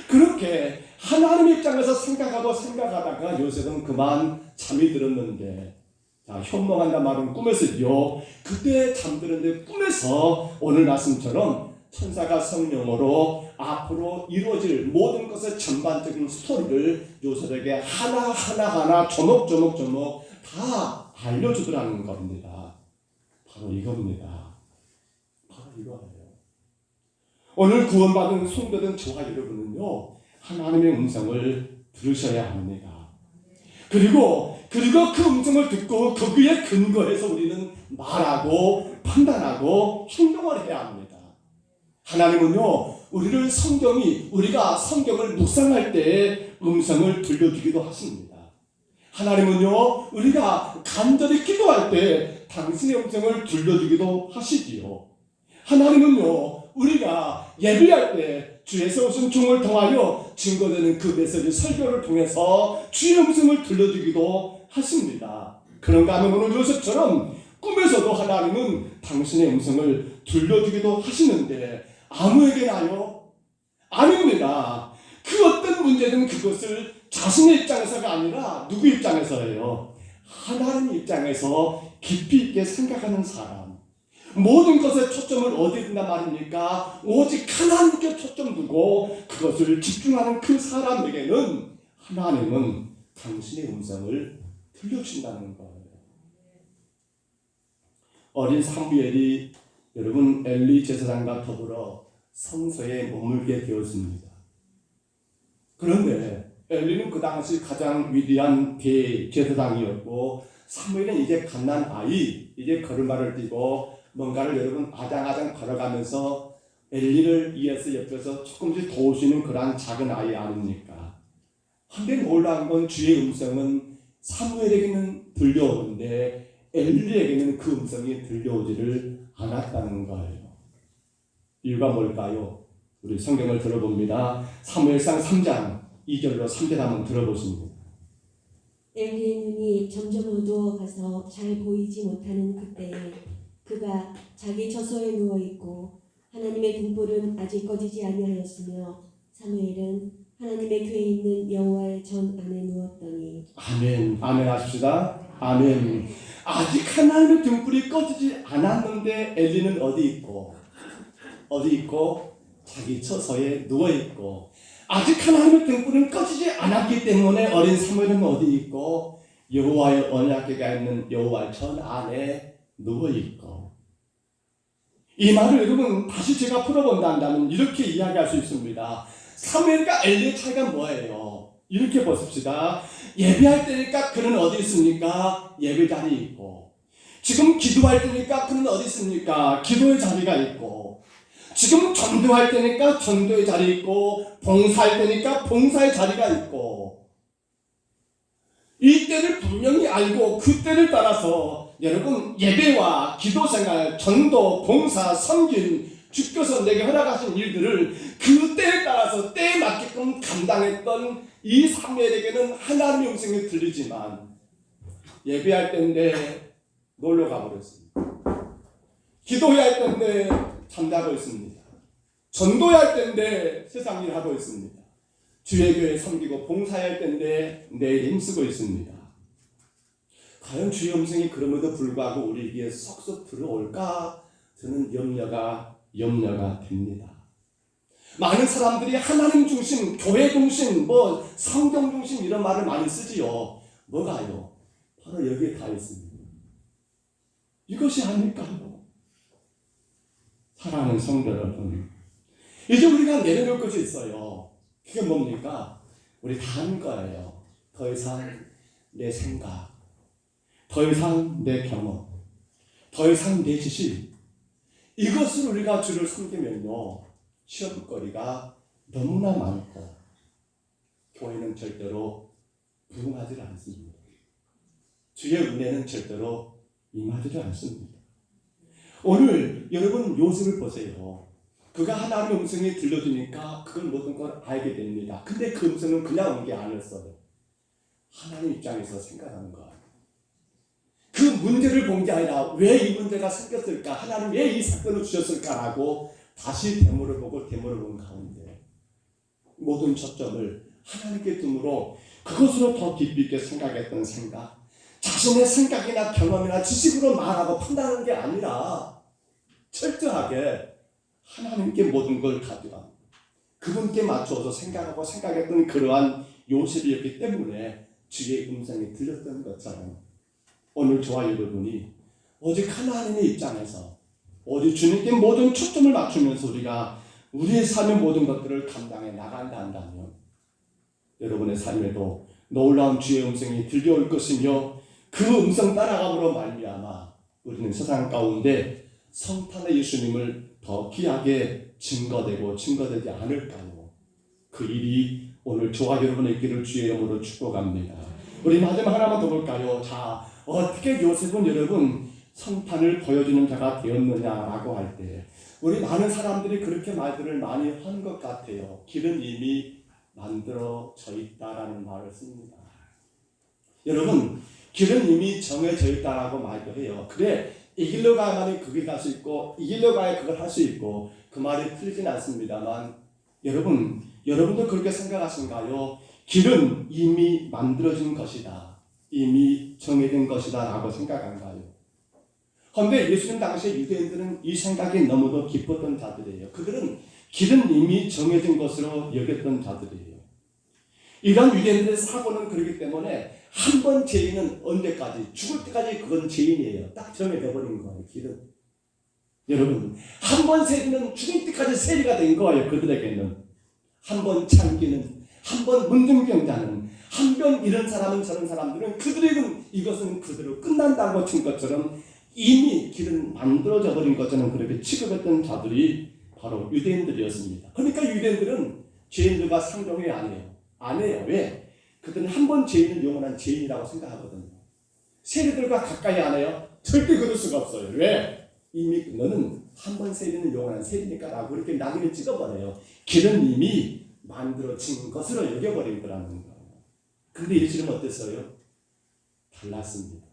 그렇게 하나님의 입장에서 생각하다가 요셉은 그만 잠이 들었는데, 자, 현몽한다 말은 꿈에서요. 그때 잠드는데 꿈에서 오늘 말씀처럼 천사가 성령으로 앞으로 이루어질 모든 것의 전반적인 스토리를 요셉에게 하나 조목 다 알려주더라는 겁니다. 바로 이겁니다. 바로 이거예요. 오늘 구원받은 성도된 저와 여러분은요, 하나님의 음성을 들으셔야 합니다. 그리고 그 음성을 듣고 거기에 근거해서 우리는 말하고 판단하고 행동을 해야 합니다. 하나님은요, 우리가 성경을 묵상할 때 음성을 들려주기도 하십니다. 하나님은요, 우리가 간절히 기도할 때 당신의 음성을 들려주기도 하시지요. 하나님은요, 우리가 예배할 때 주에서 오신 종을 통하여 증거되는 그 메시지 설교를 통해서 주의 음성을 들려주기도 하십니다. 그런가 하면 오늘 요셉처럼 꿈에서도 하나님은 당신의 음성을 들려주기도 하시는데 아무에게나요? 아닙니다. 그 어떤 문제든 그것을 자신의 입장에서가 아니라 누구 입장에서예요? 하나님 입장에서 깊이 있게 생각하는 사람. 모든 것에 초점을 어디에 둔단 말입니까? 오직 하나님께 초점 두고 그것을 집중하는 그 사람에게는 하나님은 당신의 음성을 들려주신다는 거예요. 어린 사무엘이 여러분 엘리 제사장과 더불어 성소에 머물게 되었습니다. 그런데 엘리는 그 당시 가장 위대한 대제사장이었고 사무엘은 이제 갓난 아이, 이제 걸음발을 뛰고 뭔가를 여러분 아장아장 걸어가면서 엘리를 위해서 옆에서 조금씩 도우시는 그러한 작은 아이 아닙니까? 한데 놀라운 건 주의 음성은 사무엘에게는 들려오는데 엘리에게는 그 음성이 들려오지를 않았다는 거예요. 이유가 뭘까요? 우리 성경을 들어봅니다. 사무엘상 3장 2절로 3절 한번 들어보십니다. 엘리의 눈이 점점 어두워가서 잘 보이지 못하는 그때에 그가 자기 처소에 누워있고 하나님의 등불은 아직 꺼지지 아니하였으며 사무엘은 하나님의 궤에 있는 여호와의 전 안에 누웠더니. 아멘. 아멘 하십시다. 아멘. 아직 하나님의 등불이 꺼지지 않았는데 엘리는 어디 있고 자기 처소에 누워있고 아직 하나님의 등불은 꺼지지 않았기 때문에 어린 사무엘은 어디 있고 여호와의 언약궤가 있는 여호와의 전 안에 누워있고. 이 말을 여러분 다시 제가 풀어본다면 이렇게 이야기할 수 있습니다. 사무엘과 엘리의 차이가 뭐예요? 이렇게 보십시다. 예배할 때니까 그는 어디 있습니까? 예배 자리에 있고, 지금 기도할 때니까 그는 어디 있습니까? 기도의 자리가 있고, 지금 전도할 때니까 전도의 자리에 있고, 봉사할 때니까 봉사의 자리가 있고, 이 때를 분명히 알고 그 때를 따라서 여러분 예배와 기도생활, 전도, 봉사, 섬김, 주께서 내게 허락하신 일들을 그 때에 따라서 때에 맞게끔 감당했던 이 사무엘에게는 하나님의 음성이 들리지만 예배할 때인데 놀러 가버렸습니다. 기도해야 할 때인데 잠자고 있습니다. 전도해야 할 때인데 세상 일 하고 있습니다. 주의 교회 섬기고 봉사할 때인데 내일 힘쓰고 있습니다. 과연 주의 음성이 그럼에도 불구하고 우리에게 쏙쏙 들어올까? 저는 염려가 됩니다. 많은 사람들이 하나님 중심, 교회 중심, 성경 중심 이런 말을 많이 쓰지요. 뭐가요? 바로 여기에 다 있습니다. 이것이 아닐까요? 사랑하는 성도 여러분, 이제 우리가 내려놓을 것이 있어요. 그게 뭡니까? 우리 다 한 거예요. 더 이상 내 생각, 더 이상 내 경험, 더 이상 내 지식, 이것을 우리가 주를 섬기면요, 시험거리가 너무나 많고 교회는 절대로 부흥하지 않습니다. 주의 은혜는 절대로 임하지도 않습니다. 오늘 여러분 요셉을 보세요. 그가 하나님의 음성이 들려주니까 그걸 모든 걸 알게 됩니다. 근데 그 음성은 그냥 온 게 아니었어요. 하나님 입장에서 생각하는 거예요. 그 문제를 본 게 아니라 왜 이 문제가 생겼을까? 하나님 왜 이 사건을 주셨을까라고 다시 데모를 보고 데모를 본 가운데 모든 초점을 하나님께 둠으로 그것으로 더 깊이 있게 생각했던 생각, 자신의 생각이나 경험이나 지식으로 말하고 판단하는 게 아니라 철저하게 하나님께 모든 걸 가져가 그분께 맞춰서 생각하고 생각했던 그러한 요셉이었기 때문에 주의 음성이 들렸던 것처럼 오늘 저와 여러분이 오직 하나님의 입장에서 오직 주님께 모든 초점을 맞추면서 우리가 우리의 삶의 모든 것들을 감당해 나간다 한다면 여러분의 삶에도 놀라운 주의 음성이 들려올 것이며 그 음성 따라감으로 말미암아 우리는 세상 가운데 성탄의 예수님을 더 귀하게 증거되지 않을까요? 그 일이 오늘 저와 여러분의 길을 주의 이름으로 축복합니다. 우리 마지막 하나만 더 볼까요? 자, 어떻게 요셉은 여러분 성탄을 보여주는 자가 되었느냐라고 할 때 우리 많은 사람들이 그렇게 말들을 많이 하는 것 같아요. 길은 이미 만들어져 있다라는 말을 씁니다. 여러분, 길은 이미 정해져 있다라고 말도 해요. 그래, 이 길로 가야만이 그 길 갈 수 있고 이 길로 가야 그걸 할 수 있고 그 말이 틀리진 않습니다만 여러분도 그렇게 생각하신가요? 길은 이미 만들어진 것이다. 이미 정해진 것이다 라고 생각한가요? 그런데 예수님 당시에 유대인들은 이 생각이 너무도 깊었던 자들이에요. 그들은 길은 이미 정해진 것으로 여겼던 자들이에요. 이런 유대인들의 사고는 그렇기 때문에 한 번 죄인은 언제까지? 죽을 때까지 그건 죄인이에요. 딱 정해져 버린 거예요. 길은. 여러분, 한 번 세리는 죽을 때까지 세리가 된 거예요. 그들에게는. 한 번 참기는, 한 번 문둥병자는, 한 번 이런 사람은 저런 사람들은 그들에게는 이것은 그대로 끝난다고 친 것처럼 이미 길은 만들어져 버린 것처럼 그렇게 취급했던 자들이 바로 유대인들이었습니다. 그러니까 유대인들은 죄인들과 상종이 안 해요. 왜? 그들은 한 번 죄인은 영원한 죄인이라고 생각하거든요. 세리들과 가까이 안 해요? 절대 그럴 수가 없어요. 왜? 이미 너는 한 번 세리는 영원한 세리니까 라고 그렇게 낙인을 찍어버려요. 길은 이미 만들어진 것으로 여겨버린 거라는 거예요. 그런데 예수님은 어땠어요? 달랐습니다.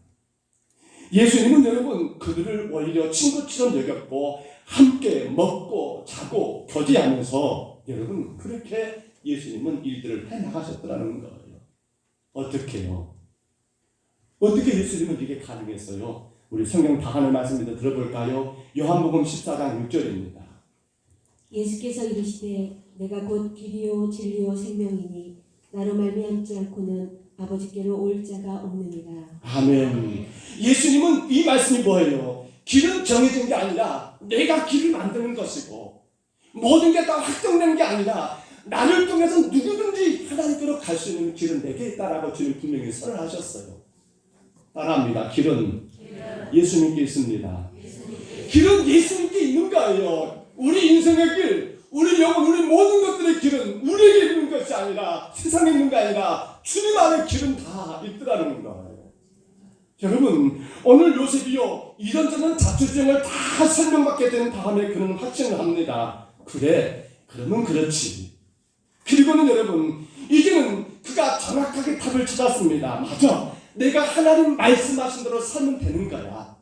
예수님은 여러분 그들을 오히려 친구처럼 여겼고 함께 먹고 자고 교제하면서 여러분 그렇게 예수님은 일들을 해나가셨더라는 거예요. 어떻게요? 어떻게 예수님은 이게 가능했어요? 우리 성경 다 하는 말씀부터 들어볼까요? 요한복음 14장 6절입니다. 예수께서 이르시되 내가 곧 길이요 진리요 생명이니 나로 말미암지 않고는 아버지께로 올 자가 없느니라. 아멘. 예수님은 이 말씀이 뭐예요? 길은 정해진 게 아니라 내가 길을 만드는 것이고 모든 게 다 확정된 게 아니라 나를 통해서 누구든지 하나님께로 갈 수 있는 길은 내게 있다라고 주님 분명히 선언하셨어요. 따라합니다. 길은 예수님께 있습니다. 길은 예수님께 있는 거예요. 우리 인생의 길, 우리 영혼, 우리 모든 것들의 길은 우리에게 있는 것이 아니라 세상에 있는 게 아니라 주님 안에 길은 다 있더라는 거예요. 여러분, 오늘 요셉이요 이런저런 자초지종을 다 설명받게 된 다음에 그는 확신을 합니다. 그래, 그러면 그렇지. 그리고는 여러분 이제는 그가 정확하게 답을 찾았습니다. 맞아, 내가 하나님 말씀하신 대로 살면 되는 거야.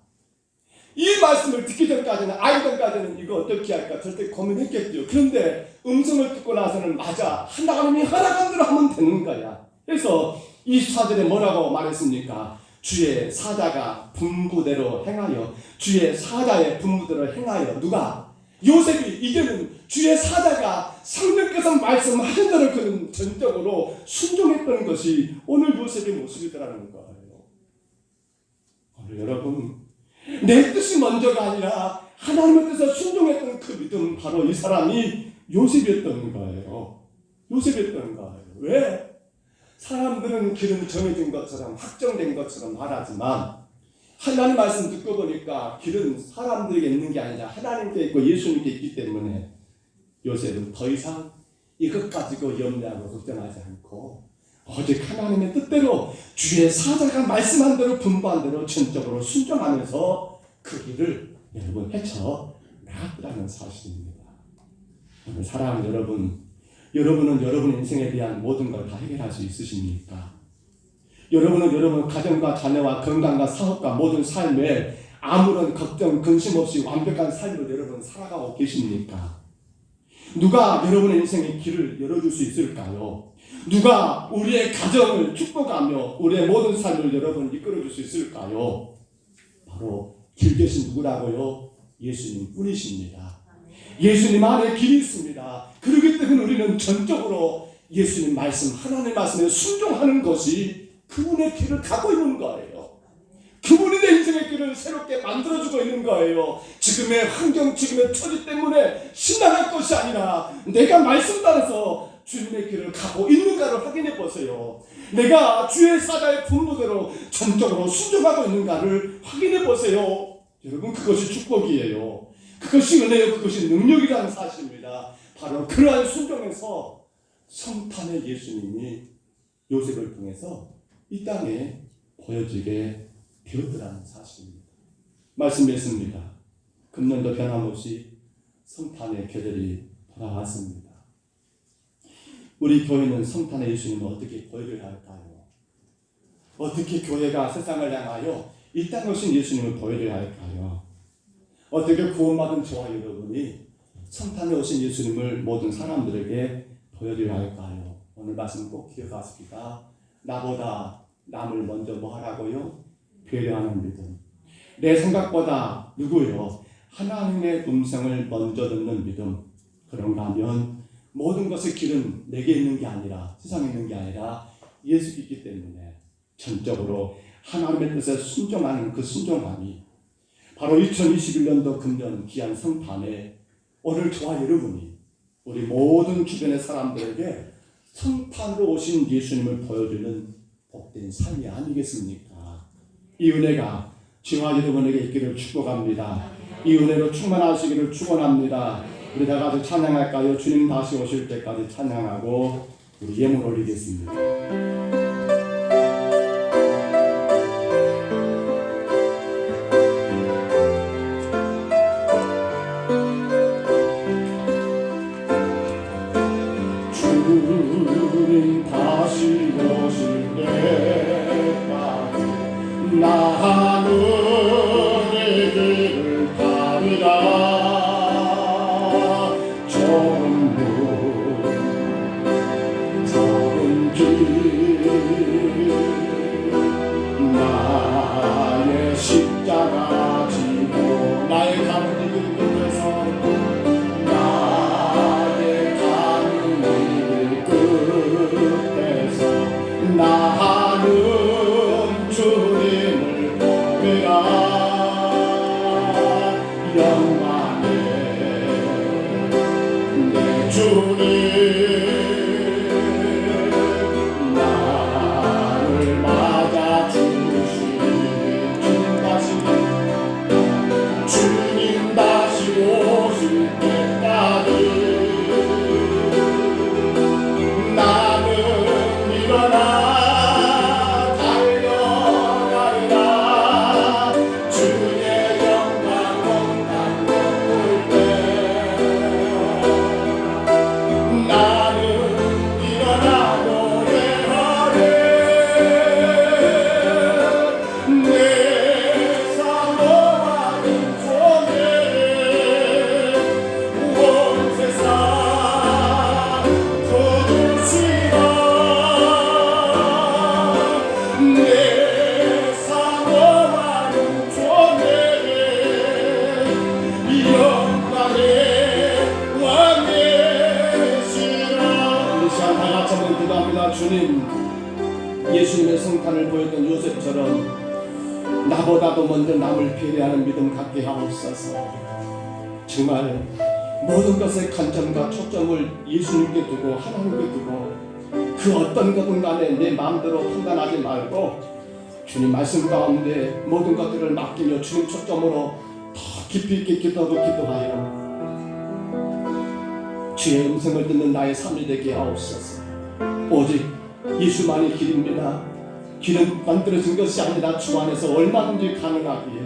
이 말씀을 듣기 전까지는 알기 전까지는 이거 어떻게 할까 절대 고민했겠죠. 그런데 음성을 듣고 나서는 맞아, 하나님이 허락한 대로 하면 되는 거야. 그래서 24절에 뭐라고 말했습니까? 주의 사자가 분부대로 행하여, 주의 사자의 분부대로 행하여. 누가? 요셉이 이제는 주의 사자가 성령께서 말씀하신 대로 그는 전적으로 순종했던 것이 오늘 요셉의 모습이더라는 거예요. 오늘 여러분, 내 뜻이 먼저가 아니라 하나님의 뜻에 순종했던 그 믿음, 바로 이 사람이 요셉이었던 거예요. 요셉이었던 거예요. 왜? 사람들은 길은 정해진 것처럼 확정된 것처럼 말하지만 하나님 말씀 듣고 보니까 길은 사람들에게 있는 게 아니라 하나님께 있고 예수님께 있기 때문에 요셉은 더 이상 이것 가지고 염려하고 걱정하지 않고 오직 하나님의 뜻대로 주의 사자가 말씀한 대로 분부한 대로 전적으로 순종하면서 그 길을 여러분 헤쳐 나갔더라는 사실입니다. 오늘 사랑하는 여러분, 여러분은 여러분 인생에 대한 모든 걸 다 해결할 수 있으십니까? 여러분은 여러분 가정과 자녀와 건강과 사업과 모든 삶에 아무런 걱정, 근심 없이 완벽한 삶을 여러분 살아가고 계십니까? 누가 여러분의 인생의 길을 열어줄 수 있을까요? 누가 우리의 가정을 축복하며 우리의 모든 삶을 여러분 이끌어줄 수 있을까요? 바로 길 계신 누구라고요? 예수님 뿐이십니다. 예수님 안에 길이 있습니다. 그렇기 때문에 우리는 전적으로 예수님 말씀, 하나님의 말씀에 순종하는 것이 그분의 길을 가고 있는 거예요. 그분이 내 인생의 길을 새롭게 만들어주고 있는 거예요. 지금의 환경, 지금의 처지 때문에 신나할 것이 아니라 내가 말씀 따라서 주님의 길을 가고 있는가를 확인해 보세요. 내가 주의 사자의 분부대로 전적으로 순종하고 있는가를 확인해 보세요. 여러분, 그것이 축복이에요. 그것이 은혜요, 그것이 능력이라는 사실입니다. 바로 그러한 순종에서 성탄의 예수님이 요셉을 통해서 이 땅에 보여지게 되었더라는 사실입니다. 말씀드렸습니다. 금년도 변함없이 성탄의 계절이 돌아왔습니다. 우리 교회는 성탄의 예수님을 어떻게 보여줘야 할까요? 어떻게 교회가 세상을 향하여 이 땅에 오신 예수님을 보여줘야 할까요? 어떻게 구원받은 저와 여러분이 성탄에 오신 예수님을 모든 사람들에게 보여줘야 할까요? 오늘 말씀 꼭 기억하십시다. 나보다 남을 먼저 뭐 하라고요? 배려하는 믿음. 내 생각보다 누구요? 하나님의 음성을 먼저 듣는 믿음. 그런가 하면 모든 것의 길은 내게 있는 게 아니라 세상에 있는 게 아니라 예수께 있기 때문에 전적으로 하나님의 뜻에 순종하는 그 순종함이 바로 2021년도 금년 귀한 성탄에 오늘 저와 여러분이 우리 모든 주변의 사람들에게 성탄으로 오신 예수님을 보여주는 복된 삶이 아니겠습니까? 이 은혜가 저와 여러분에게 있기를 축복합니다. 이 은혜로 충만하시기를 축원합니다. 우리 다 같이 찬양할까요? 주님 다시 오실 때까지 찬양하고 우리 예물 올리겠습니다. 주님 다시 오실 때까지 나는 내 길을 가리라. 좁은 길 나의 십자가 지고 나의 가는 길 끝에서 나의 가는 길 끝에서 나는 주님을 보리라. 영광의 내 주님 나를 맞아주시니 주님 다시 오실 때까지 나는 일어나 주님, 예수님의 성탄을 보였던 요셉처럼 나보다도 먼저 남을 배려하는 믿음 갖게 하옵소서. 정말 모든 것의 관점과 초점을 예수님께 두고 하나님께 두고 그 어떤 것든 간에 내 마음대로 판단하지 말고 주님 말씀 가운데 모든 것들을 맡기며 주님 초점으로 더 깊이 있게 기도하여 주의 음성을 듣는 나의 삶이 되게 하옵소서. 오직 예수만이 길입니다. 길은 만들어진 것이 아니라 주 안에서 얼마든지 가능하기에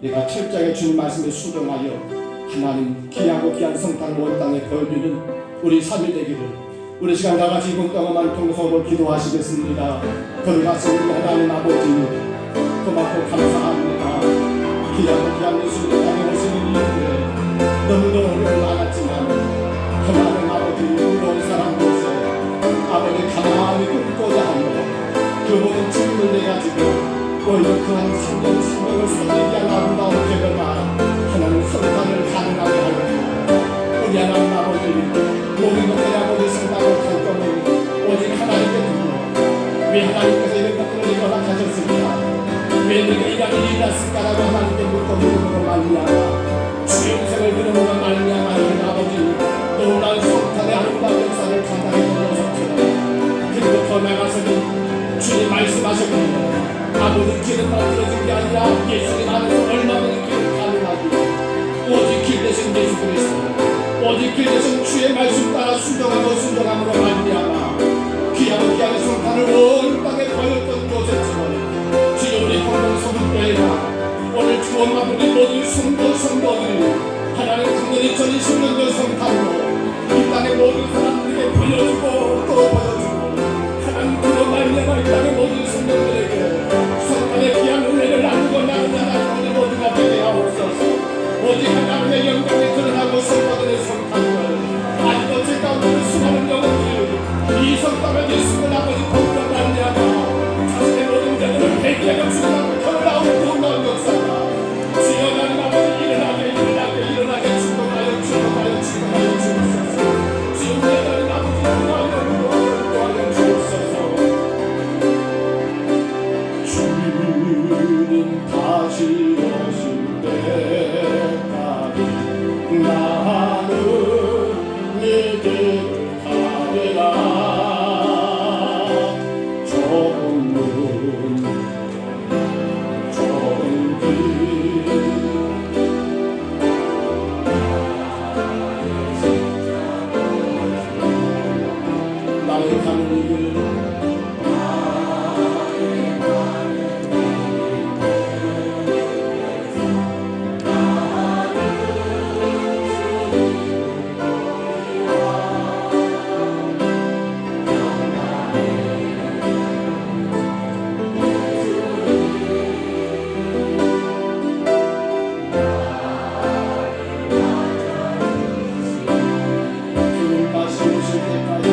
내가 철저하게 주님 말씀에 순종하여 하나님 귀하고 귀한 성탄을 온 땅에 보여주는 우리 삶이 되기를 우리 시간 다같이 이번 동안만 통성으로 기도하시겠습니다. 걸어가신 우리 하나님 아버지 고맙고 감사합니다. 귀하고 귀한 예수님 땅에 오시는 이후에 너무도 어려움이 많았지만 하나님 아버지 우리 사람 곳에 아버지 가만히 굽고자 하며 그 모든 책임을 내가지고 오히려 그한 3년 생명을 살리기 위한 아름다운 계획만 하나님 성탄을 가능하게 하여 우리 하나님 아버지 모든 것들의 아버지 성탄을 결정은 오직 하나님께 두고 왜 하나님께서 이런 것들을 허락하셨습니까? 왜 내가 이런 일이 났을까라고 하나님께 묻고 물음으로 말미암아 주의 음성을 들음으로 말미암아 하나님 아버지 놀라운 성탄의 아름다운 역사를 감당해 주는 것처럼 그리고 더 나아가서는 주님 말씀하셨기에 아무리 길은 만들어진 게 아니라 예수님 안에서 얼마든지 길을 가능하기에 오직 길 대신 예수 그리스도 오직 길 대신 주의 말씀 따라 순종함으로 말미암아 귀하고 귀한 성탄을 온 땅에 보였던 요셉처럼 주여 우리 공동성도회가 오늘 주 엄마들이 모든 성도들이 하나님 강렬히 전이시는 그 성탄으로 이 땅의 모든 사람들에게 보여주고 또 보여주고 하나님 그로 말미암아 이 땅의 모든 성도들에게 성탄의 귀한 은혜를 나누고 나누자 우리 모두가 되게 하옵소서. 오직 하나님의 영광에 드러나고 성탄의 성탄을 아직도 제 가운데 수많은 영혼들이 이 성탄을 예수를 아버지 복으로 말미암아 자신의 모든 자들을 회개하여 주님 앞에 걸어나오는 놀라운 역사가 주여 하나님 아버지 일어나게 축복하여 주옵소서. 주여 하나님 아버지 구하여 주옵소서. 주님 다시 오실 때까지 나는 내 길을 가리라. 좁은 길 나의 가는 이 길 주님 다시 오실 때까지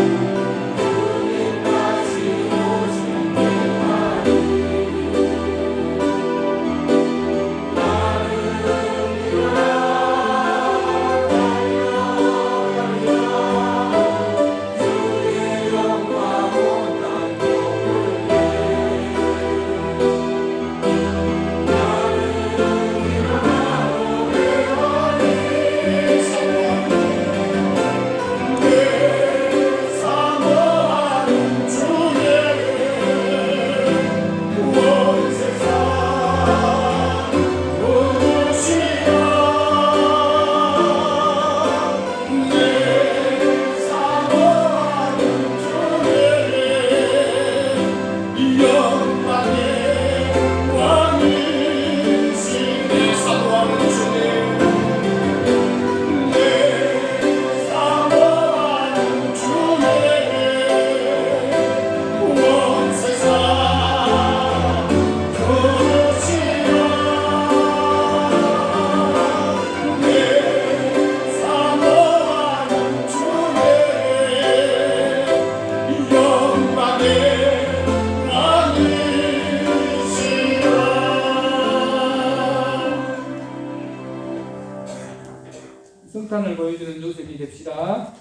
성탄을 보여주는 요셉이 됩시다.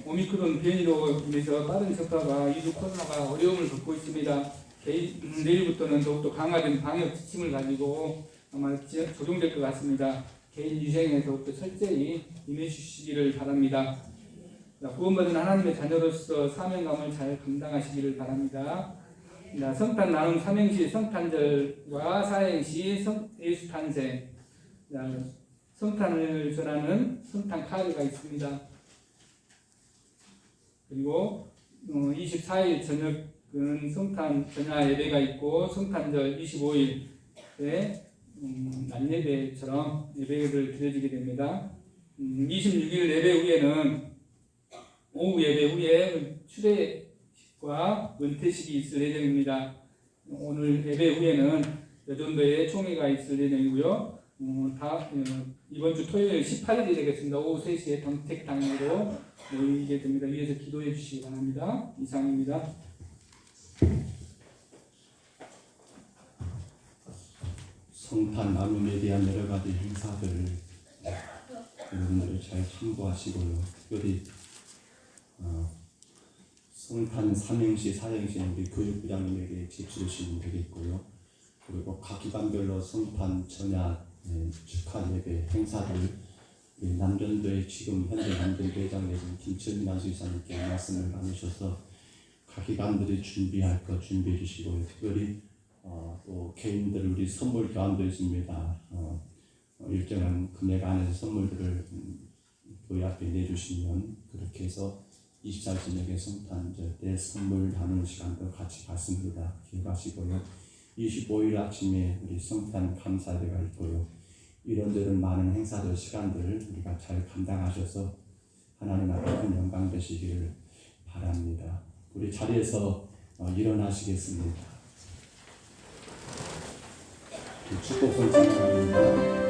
오미크론 변이로 인해서 빠른 전파가 이주 코로나가 어려움을 겪고 있습니다. 내일부터는 더욱더 강화된 방역 지침을 가지고 아마 조정될 것 같습니다. 개인 유생에 더욱더 철저히 임해 주시기를 바랍니다. 구원받은 하나님의 자녀로서 사명감을 잘 감당하시기를 바랍니다. 성탄 나눔 삼행시 성탄절과 사행시 예수 탄생, 성탄을 전하는 성탄 카드가 있습니다. 그리고 24일 저녁은 성탄 전야 예배가 있고 성탄절 25일에 날 예배처럼 예배를 드려지게 됩니다. 26일 예배 후에는 오후 예배 후에 추례식과 은퇴식이 있을 예정입니다. 오늘 예배 후에는 여전도에 총회가 있을 예정이고요. 이번 주 토요일 18일이 되겠습니다. 오후 3시에 정택당으로 모이게 됩니다. 위에서 기도해 주시기 바랍니다. 이상입니다. 성탄 나눔에 대한 여러 가지 행사들을 여러분들 잘 참고하시고요. 특별히 성탄 삼행시, 사행시는 우리 교육부장님에게 제출해 주시면 되겠고요. 그리고 각 기관별로 성탄 전야 축하 예배 행사들 남전도의 지금 현재 남전도회장 되신 김철민 안수이사님께 말씀을 나누셔서 각 기관들이 준비할 것 준비해 주시고요. 특별히 또 개인들 우리 선물 교환도 있습니다. 일정한 금액 안에서 선물들을 교회 앞에 내주시면 그렇게 해서 24일 저녁에 성탄절 때 선물 나누는 시간도 같이 갖습니다. 기억하시고요. 25일 아침에 우리 성탄 감사대가 있고요. 이런저런 많은 행사들 시간들 우리가 잘 감당하셔서 하나님 앞에 큰 영광 되시기를 바랍니다. 우리 자리에서 일어나시겠습니다. 축복선 찬양합니다.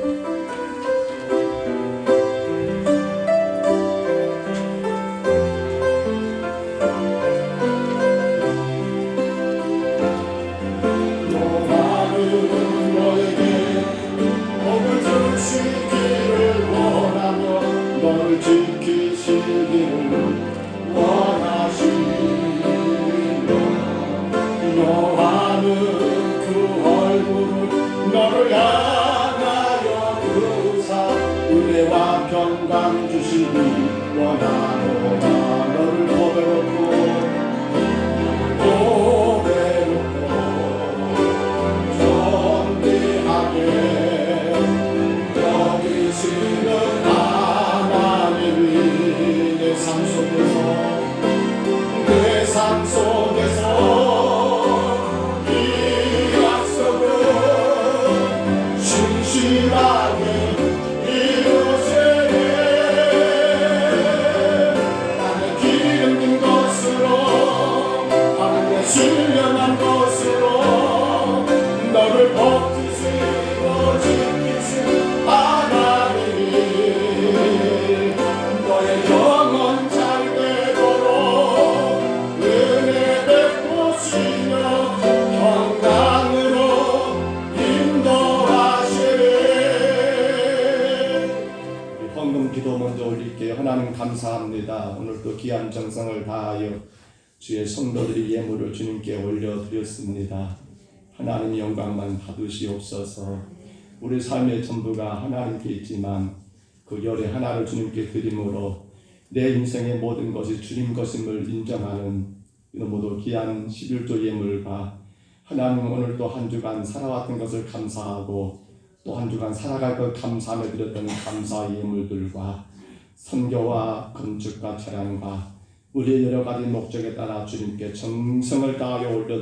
너를 향하여 그사 은혜와 평강 주시니 원하노라. 너를 고배롭고 존귀하게 여기시는 하나님이 내 삶 속에서 신실하게 이루세요. 나는 기름진 것으로 하늘에 신령한 것으로 너를 버티시고 지키신 하나님이 너의 영혼 잘 되도록 은혜 베푸시며 평강으로 기도 먼저 올릴게요. 하나님 감사합니다. 오늘도 귀한 정성을 다하여 주의 성도들이 예물을 주님께 올려드렸습니다. 하나님 영광만 받으시옵소서. 우리 삶의 전부가 하나님께 있지만 그 열의 하나를 주님께 드림으로 내 인생의 모든 것이 주님 것임을 인정하는 모두 귀한 11조 예물과 하나님 오늘 또 한 주간 살아왔던 것을 감사하고 또 한 주간 살아갈 것 감사하며 드렸던 감사 예물들과 선교와 건축과 차량과 우리의 여러 가지 목적에 따라 주님께 정성을 다하여 올려